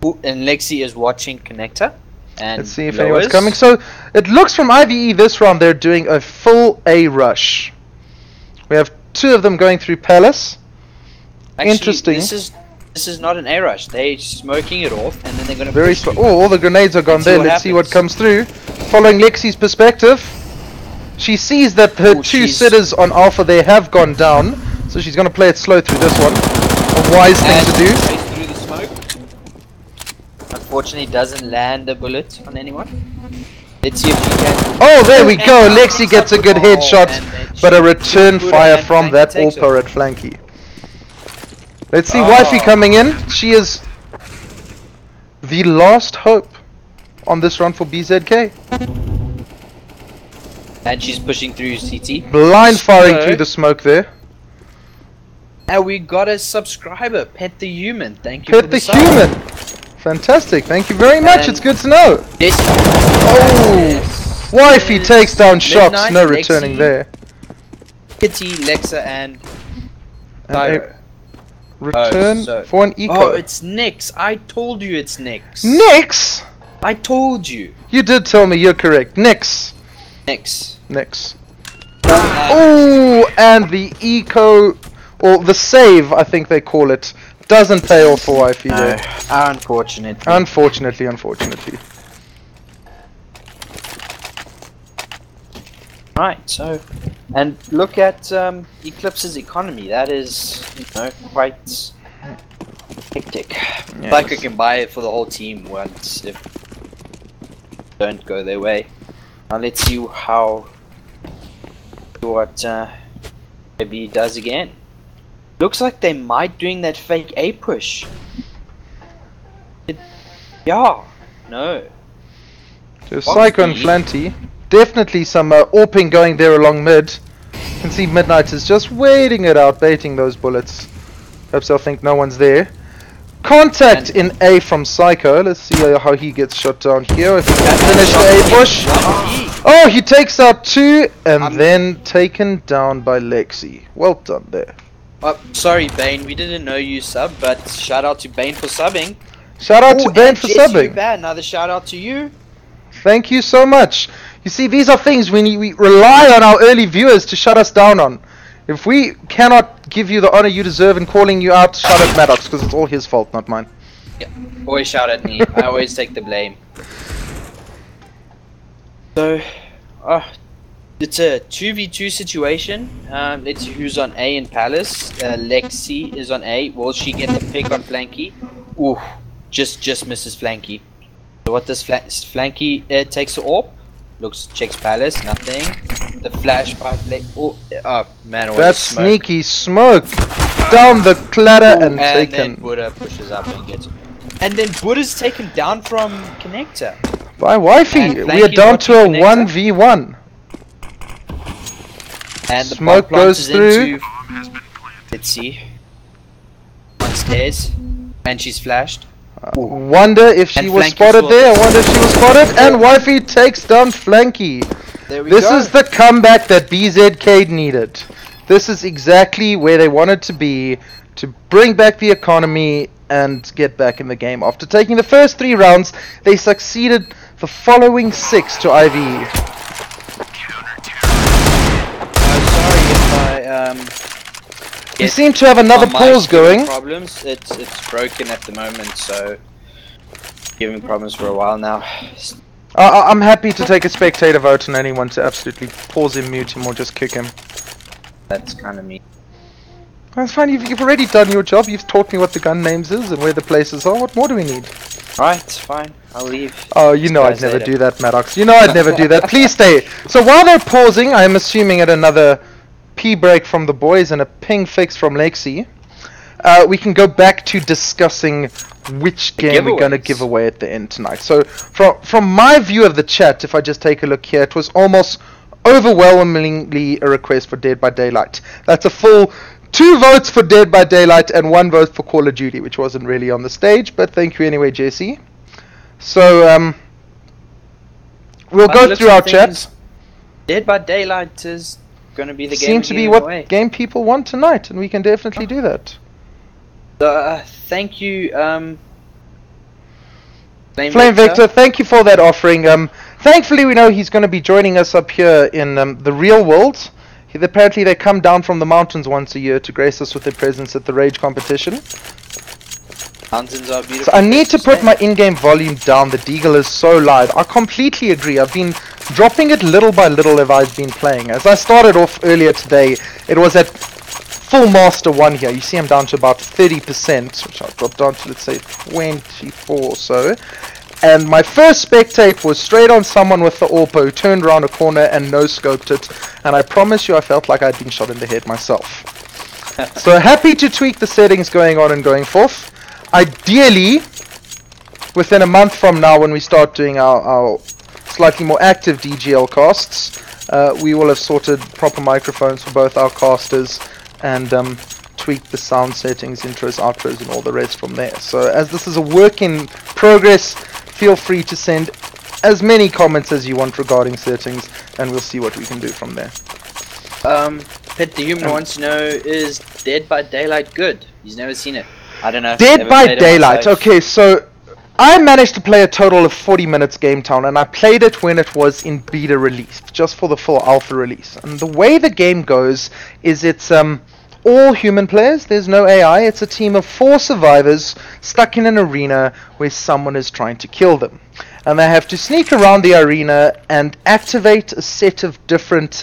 Ooh, and Lexi is watching Connector. And Let's see if lowers. anyone's coming. So it looks from IVE this round they're doing a full A rush. We have 2 of them going through Palace. Actually, Interesting. This is not an A rush. They're smoking it off, and then they're gonna Very push slow. you. Oh, all the grenades are gone Let's see there. what Let's see what happens. comes through. Following Lexi's perspective, she sees that her Ooh, 2 she's- sitters on Alpha there have gone down. So she's going to play it slow through this one. A wise thing And to do. chase through the smoke. Unfortunately, doesn't land a bullet on anyone. Let's see if she can. Oh, there we go. And- Lexi gets a good Oh, headshot, and then but a she- return Buddha fire and from Flanky that takes AWPer her. at Flanky. Let's see Oh. Wifey coming in. She is the last hope on this run for BZK. And she's pushing through CT. Blind firing So- through the smoke there. And we got a subscriber, Pet the Human. Thank you for Pet the sub. human. Fantastic. Thank you very much. And- It's good to know. Yes. Oh, Yes. Wifey Yes. takes down shots. Midnight, No returning Lexi, there. Kitty, Lexa, and And Tyro. return so- for an eco. Oh, it's Nyx. I told you it's Nyx. Nyx? I told you. You did tell me. You're correct. Nyx. Nyx. Nyx. And Oh, and the eco, or the save, I think they call it, doesn't pay off for Wifey there. unfortunately. Unfortunately. Right, so, and look at Eclipse's economy. That is, quite hectic. Yes. Like I can buy it for the whole team once if don't go their way. Now let's see what maybe does again. Looks like they might doing that fake A push. Yeah, no. So Psycho and Flanty. Definitely some AWPing going there along mid. You can see Midnight is just waiting it out, baiting those bullets. Perhaps they'll think no one's there. contact in A from Psycho. Let's see how he gets shot down here. If he can finish the A bush. Oh, he takes out 2 and then taken down by Lexi. Well done there. Sorry, Bane. We didn't know you sub, but shout out to Bane for subbing. Shout out to Bane for Jess, subbing. bad. Another shout out to you. Thank you so much. You see, these are things we rely on our early viewers to shut us down on. If we cannot give you the honor you deserve in calling you out, shout at Maddox, because it's all his fault, not mine. Yeah, always shout at me. I always take the blame. So, it's a 2v2 situation. Let's see who's on A in Palace. Lexi is on A. Will she get the pick on Flanky? Ooh, just misses Flanky. So what does Flanky takes the AWP? Checks Palace, nothing. The flash by Flanky. Oh man, that's sneaky smoke down the clatter and taken. And then Buddha pushes up and gets. And then Buddha's taken down from Connector. By Wifey, we are down to a 1v1. And the smoke goes through. Into, let's see. On stairs. And she's flashed. Wonder if she was spotted there. I wonder if she was spotted. And Wifey takes down Flanky. This is the comeback that BZK needed. This is exactly where they wanted to be, to bring back the economy and get back in the game. After taking the first 3 rounds, they succeeded the following 6 to IV. Sorry if I you seem to have another pause going. Problems. It's broken at the moment, so giving problems for a while now. I'm happy to take a spectator vote on anyone to absolutely pause him, mute him, or just kick him. That's kind of me. That's fine. You've already done your job. You've taught me what the gun names is and where the places are. What more do we need? Alright, fine. I'll leave. Oh, you know I'd never do that, Maddox. You know I'd never do that. Please stay. So while they're pausing, I'm assuming at another pee break from the boys and a ping fix from Lexi, we can go back to discussing which game we're going to give away at the end tonight. So from my view of the chat, if I just take a look here, it was almost overwhelmingly a request for Dead by Daylight. That's a full 2 votes for Dead by Daylight and 1 vote for Call of Duty, which wasn't really on the stage, but thank you anyway, JC. So we'll go through our chats. Dead by Daylight is going to be the game. Seems to be what game people want tonight, and we can definitely do that. Thank you, Flame Vector. Thank you for that offering. Thankfully, we know he's going to be joining us up here in the real world. Apparently, they come down from the mountains once a year to grace us with their presence at the Rage competition. Mountains are beautiful. So I need to put my in-game volume down. The Deagle is so loud. I completely agree. I've been dropping it little by little as I've been playing. As I started off earlier today, it was at full master 1 here. You see I'm down to about 30%, which I'll drop down to, let's say, 24 or so. And my first spectate was straight on someone with the AWP who turned around a corner and no-scoped it. And I promise you I felt like I'd been shot in the head myself. So happy to tweak the settings going on and going forth. Ideally, within a month from now when we start doing our slightly more active DGL casts, we will have sorted proper microphones for both our casters and tweaked the sound settings, intros, outros and all the rest from there. So as this is a work in progress, feel free to send as many comments as you want regarding settings and we'll see what we can do from there. Pet the Human wants to know, is Dead by Daylight good? He's never seen it. I don't know. Dead by Daylight. Okay, so I managed to play a total of 40 minutes Game Town, and I played it when it was in beta release, just for the full alpha release. And the way the game goes is it's all human players. There's no AI. It's a team of 4 survivors stuck in an arena where someone is trying to kill them. And they have to sneak around the arena and activate a set of different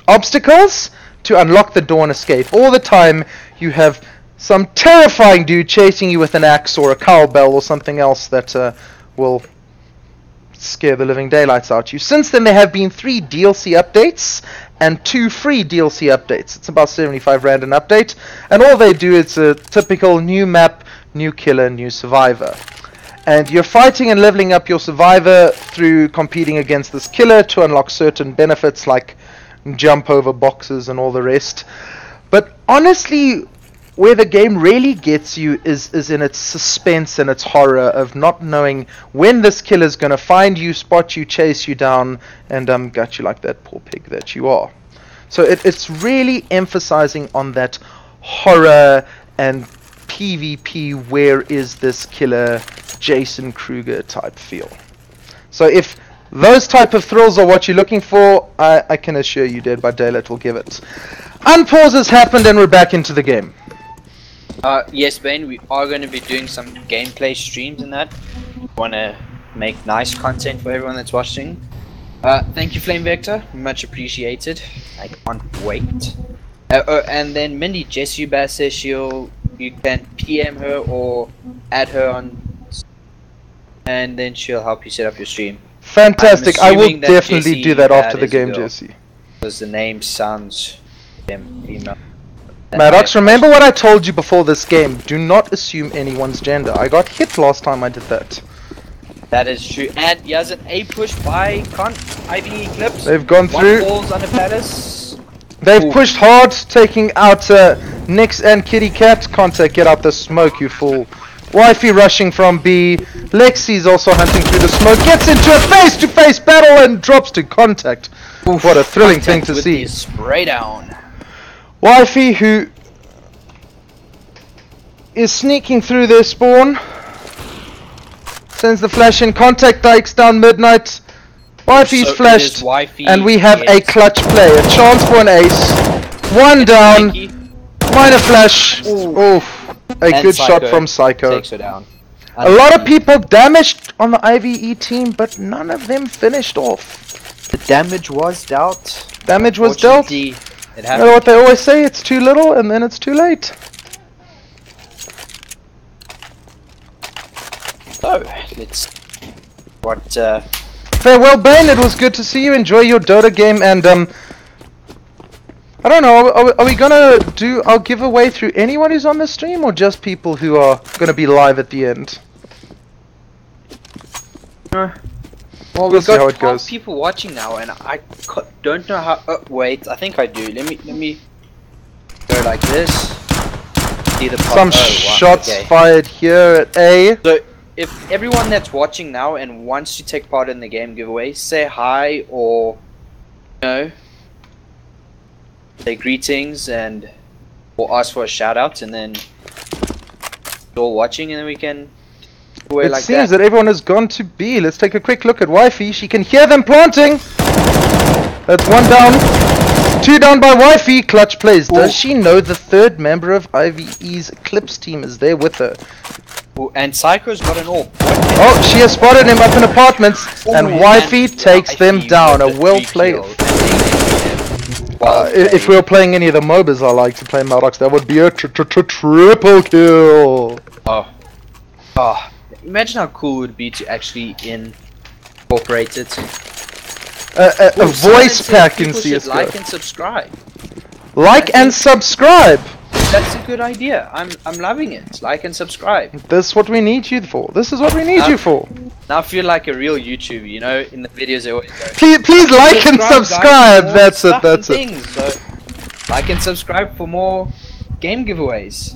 obstacles to unlock the door and escape. All the time you have some terrifying dude chasing you with an axe or a cowbell or something else that will scare the living daylights out you. Since then there have been 3 DLC updates and 2 free DLC updates. It's about 75 rand an update, and all they do is a typical new map, new killer, new survivor. And you're fighting and leveling up your survivor through competing against this killer to unlock certain benefits like jump over boxes and all the rest. But honestly, where the game really gets you is in its suspense and its horror of not knowing when this killer's going to find you, spot you, chase you down, and gut you like that poor pig that you are. So it's really emphasizing on that horror and PvP, where is this killer, Jason Kruger type feel. So if those type of thrills are what you're looking for, I can assure you Dead by Daylight will give it. Unpause has happened and we're back into the game. Yes, Bane, we are going to be doing some gameplay streams and that. We want to make nice content for everyone that's watching. Thank you, Flame Vector. Much appreciated. I can't wait. And then Mindy, Jessie Bass says you can PM her or add her on, and then she'll help you set up your stream. Fantastic. I will definitely do that after the game, Jesse. Because the name sounds female. Maddox, remember what I told you before this game. Do not assume anyone's gender. I got hit last time I did that. That is true. And he has an A push by Ivy Eclipse. They've gone through. One falls on the palace. They've pushed hard, taking out Nix and Kitty Cat. Contact, get out the smoke, you fool. Wifey rushing from B. Lexi's also hunting through the smoke. Gets into a face-to-face battle and drops to Contact. Oof, what a thrilling thing to see. Spray down. Wifey, who is sneaking through their spawn, sends the flash in. Contact dikes down Midnight. Wifey's so flashed, and we have a clutch play. A chance for an ace. One down. Minor flash. Oof. A good shot from Psycho. Takes her down. A lot of people damaged on the IVE team, but none of them finished off. The damage was dealt. Damage was dealt. You know what they always say, it's too little and then it's too late. So, let's... Farewell, Bane, it was good to see you. Enjoy your Dota game, and I don't know, are we gonna do our giveaway through anyone who's on the stream, or just people who are gonna be live at the end? Well, we've got 12 people watching now, and I don't know how. Oh, wait, I think I do. Let me go like this. See the some shots fired here at A. So, if everyone that's watching now and wants to take part in the game giveaway, say hi or say greetings and or ask for a shout out, and then you're all watching, and then we can. It seems that everyone has gone to B. Let's take a quick look at Wifey. She can hear them planting. That's one down. Two down by Wifey. Clutch plays. Does she know the third member of IVE's Eclipse team is there with her? And Psycho's got an AWP. Oh, she has spotted him up in apartments. And Wifey takes them down. A well played. If we were playing any of the MOBAs I like to play, Maldox, that would be a triple kill. Oh. Imagine how cool it would be to actually incorporate it. A voice pack in CSGO. Like and subscribe. Like and subscribe. That's a good idea. I'm loving it. Like and subscribe. This is what we need you for. This is what we need you for. Now I feel like a real YouTuber. You know, in the videos they always go. Please like and subscribe. That's it. That's it. So, like and subscribe for more game giveaways.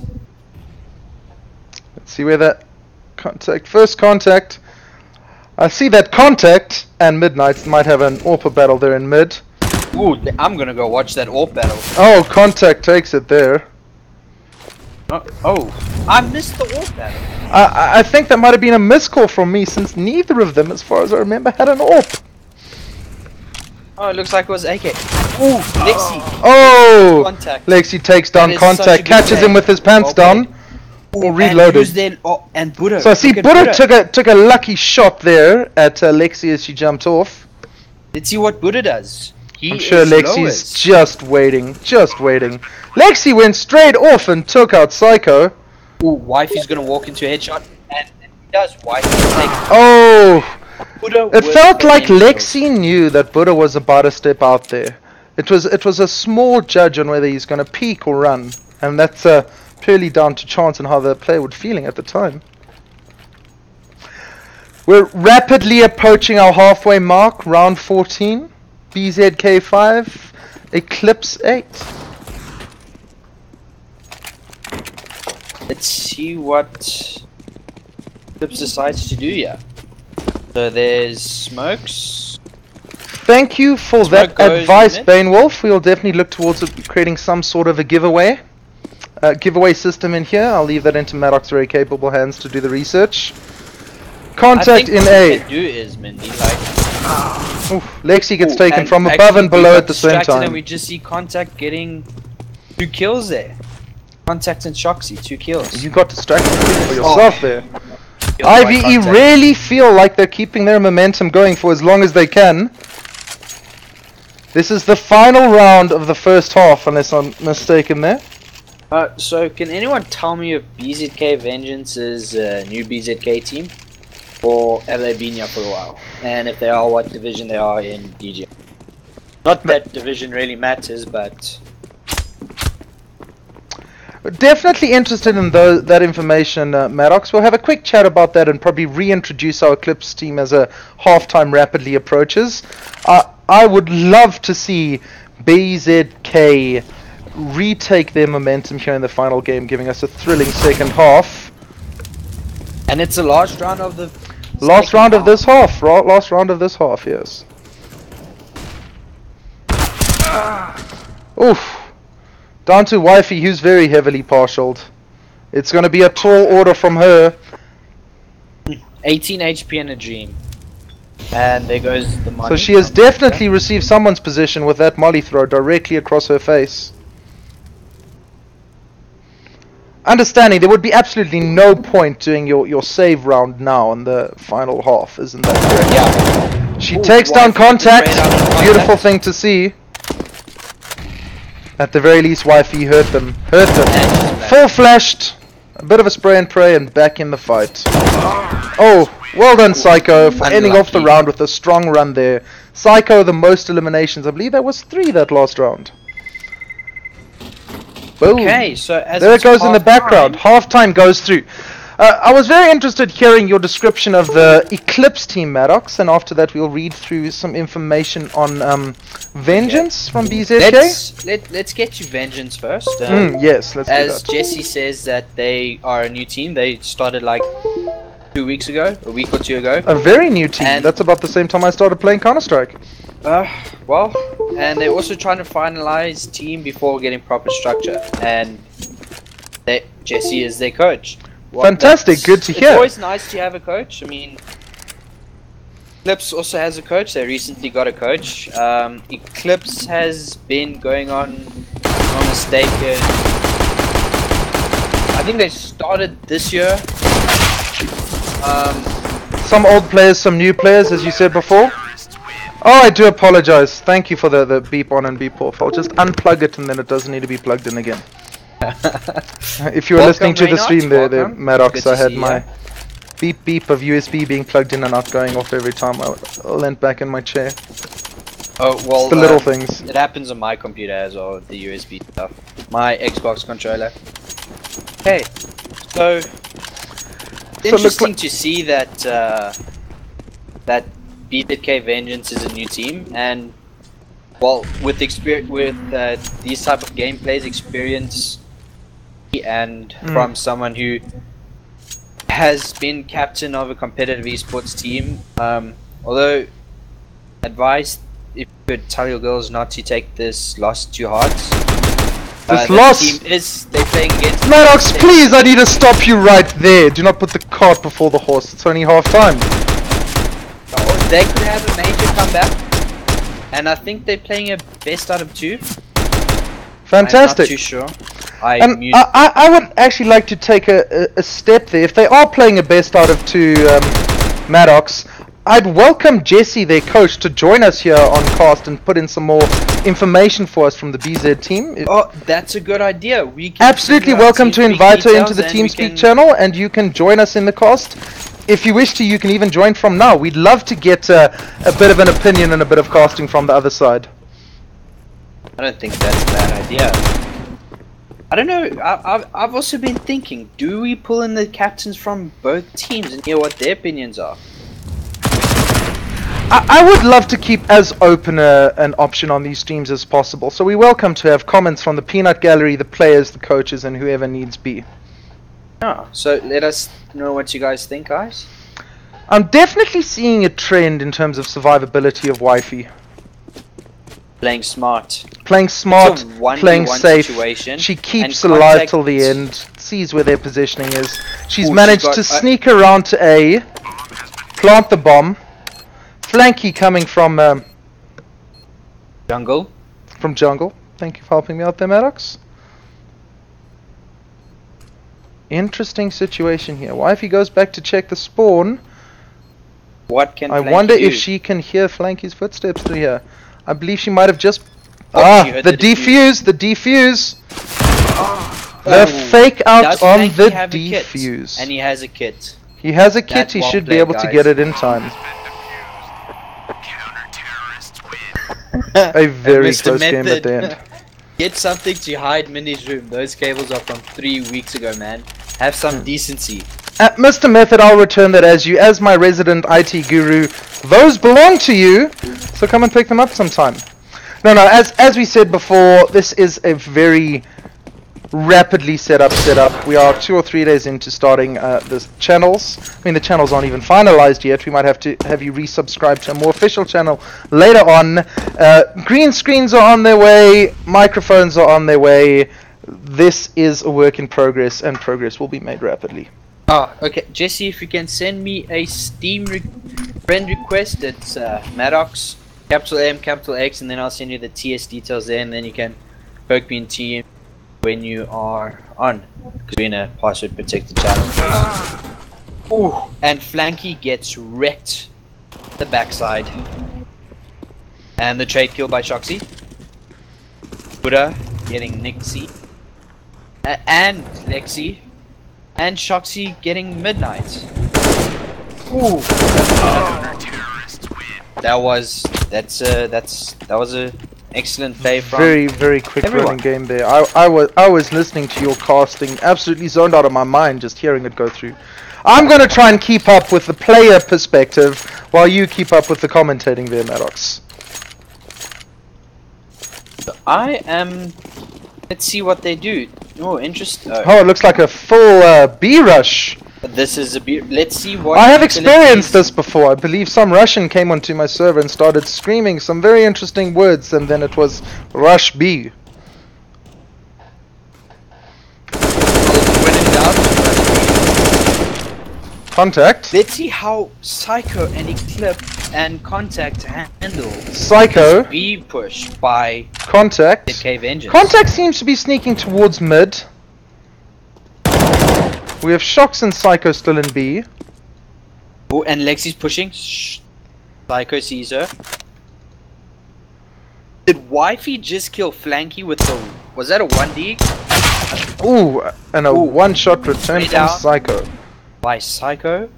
Let's see where that. First contact. I see that Contact and Midnight might have an AWP battle there in mid. Ooh, I'm gonna go watch that AWP battle. Oh, Contact takes it there. Oh, I missed the AWP battle. I think that might have been a miscall from me, since neither of them, as far as I remember, had an AWP. Oh, it looks like it was AK. Ooh, Lexi. Oh, Contact. Lexi takes down Contact, catches him with his pants down. Or reloaded. And Buddha. So I see Buddha took a lucky shot there at Lexi as she jumped off. Let's see what Buddha does. I'm sure Lexi's just waiting. Lexi went straight off and took out Psycho. Ooh, Wifey's gonna walk into a headshot, and he does. Wifey it felt like Lexi knew that Buddha was about to step out there. It was a small judge on whether he's gonna peek or run, and that's purely down to chance and how the player was feeling at the time. We're rapidly approaching our halfway mark, round 14. BZK5, Eclipse 8. let's see what Clips decides to do here. So there's smokes. Thank you for Smoke that goes advice, in it. Banewolf. We'll definitely look towards creating some sort of a giveaway system in here. I'll leave that into Maddox's very capable hands to do the research. Contact in what A. we can do is, Mindy, like... Oof, Lexi gets taken and from above actually and we below got at the same distracted And time. we just see Contact getting 2 kills there. Contact and Shoxy, 2 kills. You got distracted for yourself there. Killed by IVE Contact. really feel like they're keeping their momentum going for as long as they can. This is the final round of the first half, unless I'm mistaken there. So can anyone tell me if BZK Vengeance is a new BZK team? Or have they been here for a while? And if they are, what division they are in DJ? Not that division really matters, but... Definitely interested in that information, Maddox. We'll have a quick chat about that and probably reintroduce our Eclipse team as a halftime rapidly approaches. I would love to see BZK retake their momentum here in the final game, giving us a thrilling second half. And it's the last round of the... Last round of this half, last round of this half, yes. Oof. Down to Wifey, who's very heavily partialed. It's going to be a tall order from her. 18 HP and a dream. And there goes the money. So she has definitely received someone's position with that molly throw directly across her face. Understanding there would be absolutely no point doing your save round now in the final half, isn't that correct? Yeah. She takes down Wifey Contact. straight out of Beautiful Contact. thing to see. At the very least, Wifey hurt them. Hurt them. And she's Full flashed. A bit of a spray and pray and back in the fight. Oh, well done, Psycho, for ending off the Unlucky. round with a strong run there. Psycho, the most eliminations. I believe that was 3 that last round. Boom. Okay, so as There it it's goes in the half-time- background. Halftime goes through. I was very interested hearing your description of the Eclipse team, Maddox, and after that we'll read through some information on Vengeance from BZK. Let's get to Vengeance first. Yes, let's do As that. Jesse says that they are a new team. They started like 2 weeks ago, a week or 2 ago. A very new team. And- That's about the same time I started playing Counter-Strike. Well, and they're also trying to finalize team before getting proper structure. And Jesse is their coach. Well, Fantastic, good to hear. It's always nice to have a coach. I mean, Eclipse also has a coach. They recently got a coach. Eclipse has been going on, if I'm not mistaken. I think they started this year. Some old players, some new players, as you said before. Oh, I do apologize. Thank you for the beep on and beep off. I'll just unplug it and then it doesn't need to be plugged in again. If you were listening to the Reynard. stream there, Welcome. Maddox, Good I to had see my ya. beep beep of USB being plugged in and out going off every time I leant back in my chair. Oh well, It's the little things. It happens on my computer as well, with the USB stuff. My Xbox controller. Okay, so interesting to see that that BZK Vengeance is a new team, and well, with these type of gameplays, experience, and from someone who has been captain of a competitive esports team, although advice, if you could tell your girls not to take this loss too hard. This loss? They're playing against Maddox, please, I need to stop you right there. Do not put the cart before the horse. It's only half time. They could have a major comeback, and I think they're playing a best out of 2. Fantastic. I'm not too sure. And I would actually like to take a step there. If they are playing a best out of 2, Maddox, I'd welcome Jesse, their coach, to join us here on cast and put in some more information for us from the BZ team. Oh, that's a good idea. We can Absolutely figure out welcome to TeamSpeak invite her into details the and we TeamSpeak can- channel, and you can join us in the cast. If you wish to, you can even join from now. We'd love to get a bit of an opinion and a bit of casting from the other side. I don't think that's a bad idea. I don't know. I've also been thinking, do we pull in the captains from both teams and hear what their opinions are? I would love to keep as open an option on these streams as possible, so we welcome to have comments from the peanut gallery, the players, the coaches, and whoever needs be. Oh, so let us know what you guys think, guys. I'm definitely seeing a trend in terms of survivability of wifey. Playing smart. Playing smart, It's a 1v1 playing safe. situation, She keeps and alive contact- till the end, sees where their positioning is. She's Ooh, managed she got- to sneak around to A, plant the bomb. Flanky coming from Jungle. jungle. Thank you for helping me out there, Maddox. Interesting situation here. Wifey goes back to check the spawn. What can I Flanky wonder do? if she can hear Flanky's footsteps through here. I believe she might have just... she heard the the defuse! The defuse! The Oh. fake out Does on Flanky the have a kit? defuse. And he has a kit. He has a kit, That's he well should be played, able to guys. get it in time. A very Mr. close game at the Method. end. Get something to hide Mindy's room. Those cables are from 3 weeks ago, man. Have some decency. Mr. Method, I'll return that as my resident IT guru. Those belong to you, so come and pick them up sometime. No, as we said before, this is a very rapidly setup. We are 2 or 3 days into starting the channels. I mean, the channels aren't even finalized yet. We might have to have you resubscribe to a more official channel later on. Green screens are on their way. Microphones are on their way. This is a work in progress, and progress will be made rapidly. Oh, okay. Jesse, if you can send me a Steam friend request, it's Maddox, capital M, capital X, and then I'll send you the TS details there, and then you can poke me in TM when you are on, because we're in a password protected channel. Ooh. And Flanky gets wrecked the backside. And the trade kill by Shoxy. Buddha getting Nixie. And Lexi. And Shoxy getting Midnight. Ooh. That was a excellent play from Very quick everyone. running game there. I was listening to your casting, absolutely zoned out of my mind just hearing it go through. I'm gonna try and keep up with the player perspective while you keep up with the commentating there, Maddox. I am. Let's see what they do. Oh, interesting. Oh, it looks like a full B rush. This is a let's see what. I have abilities- experienced this before. I believe some Russian came onto my server and started screaming some very interesting words, and then it was Rush B. When in doubt, Contact. let's see how Psycho and Eclipse and Contact handle Psycho. this B push by Contact. ZK Vengeance. Contact seems to be sneaking towards mid. We have Shox and Psycho still in B. Oh, and Lexi's pushing. Psycho sees her. Did Wifey just kill Flanky with the... Was that a 1D? Ooh, and a Ooh. one-shot return Way from down. Psycho. By Psycho?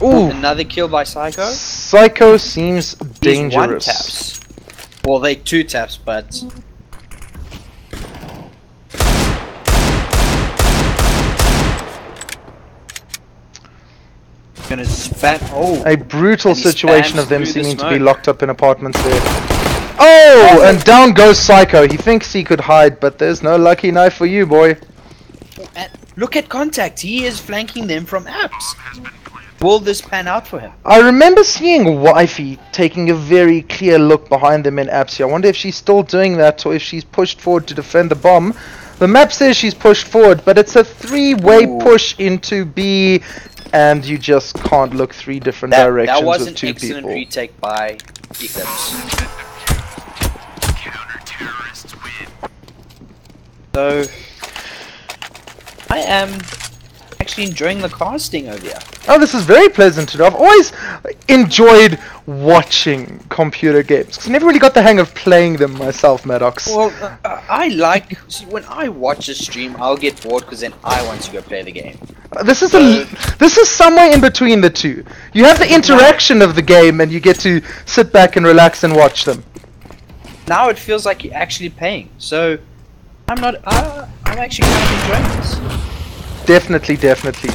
Ooh, Another kill by Psycho? Psycho seems These dangerous. 1 taps. Well, they 2 taps, but... Gonna spam... Oh! A brutal And he situation spams of them through the seeming to be smoke. locked up in apartments there. Oh, and down goes Psycho. He thinks he could hide, but there's no lucky knife for you, boy. And look at Contact, he is flanking them from apps. Will this pan out for him? I remember seeing Wifey taking a very clear look behind them in Apsy. I wonder if she's still doing that or if she's pushed forward to defend the bomb. The map says she's pushed forward, but it's a 3-way Ooh. push into B, and you just can't look 3 different directions that was with an 2 excellent people. retake by Eclipse. So, I am actually enjoying the casting over here. Oh, this is very pleasant to do. I've always enjoyed watching computer games, because I never really got the hang of playing them myself, Maddox. Well, I like... See, when I watch a stream, I'll get bored because then I want to go play the game. This is somewhere in between the two. You have the interaction of the game, and you get to sit back and relax and watch them. Now it feels like you're actually paying, so I'm not... I'm actually kind of enjoying this. Definitely.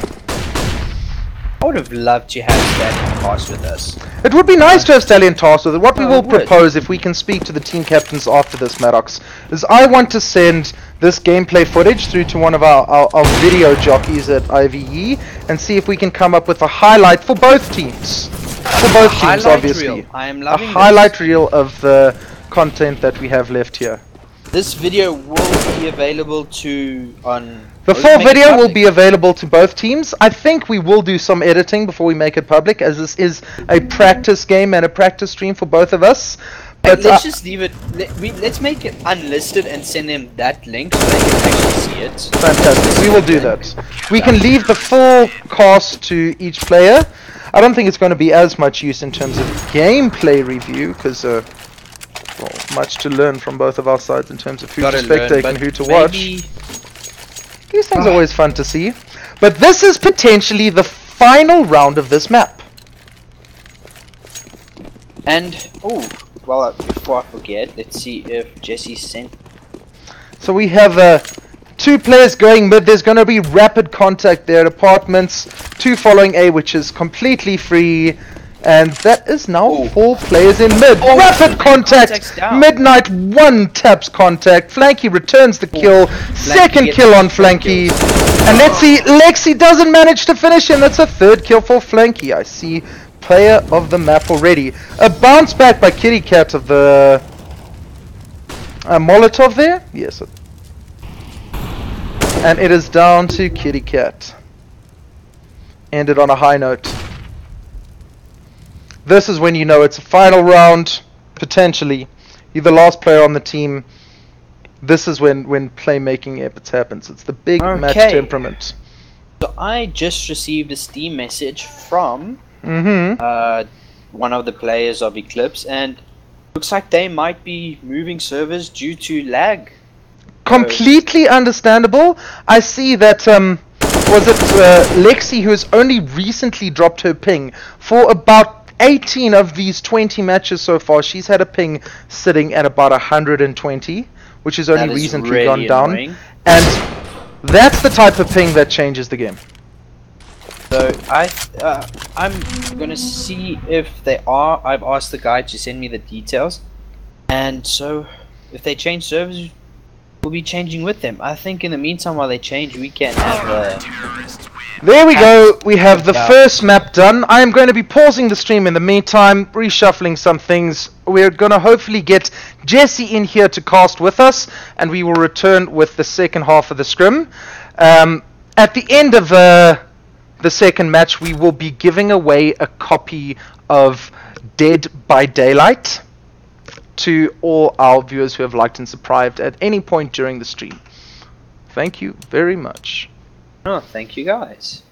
I would have loved to have that pass with us. It would be nice to have Stallion tasked with it. What we Oh, will it would. propose, if we can speak to the team captains after this, Maddox, is I want to send this gameplay footage through to one of our video jockeys at IVE and see if we can come up with a highlight for both teams. For both teams, obviously. Reel. I am loving a highlight reel of the content that we have left here. This video will be available on... The full video will be available to both teams. I think we will do some editing before we make it public, as this is a practice game and a practice stream for both of us. But let's just leave it. Let's make it unlisted and send them that link so they can actually see it. Fantastic. We will do that. We can leave the full cost to each player. I don't think it's going to be as much use in terms of gameplay review, because well, much to learn from both of our sides in terms of who to spectate and who to watch. These things are always fun to see. But this is potentially the final round of this map. And, oh, well, before I forget, let's see if Jesse sent... So we have 2 players going mid. There's going to be rapid contact there at apartments. 2 following A, which is completely free. And that is now 4 players in mid. Rapid contact! Midnight 1 taps contact. Flanky returns the kill. Second kill on Flanky. And let's see, Lexi doesn't manage to finish him. That's a 3rd kill for Flanky. I see player of the map already. A bounce back by Kitty Cat of the Molotov there. Yes. And it is down to Kitty Cat. Ended on a high note. This is when you know it's a final round, potentially. You're the last player on the team. This is when playmaking happens. It's the big match temperament. So I just received a Steam message from one of the players of Eclipse, and looks like they might be moving servers due to lag. Completely understandable. I see that was it Lexi, who has only recently dropped her ping for about 18 of these 20 matches so far. She's had a ping sitting at about 120, which is only recently really gone annoying. down, and that's the type of ping that changes the game. So I'm gonna see if they are. I've asked the guy to send me the details, and so if they change servers, we'll be changing with them. I think in the meantime, while they change, we can have there we go. We have the first map done. I am going to be pausing the stream in the meantime, reshuffling some things. We're going to hopefully get Jesse in here to cast with us, and we will return with the second half of the scrim. At the end of the second match, we will be giving away a copy of Dead by Daylight to all our viewers who have liked and subscribed at any point during the stream. Thank you very much. Oh, thank you guys.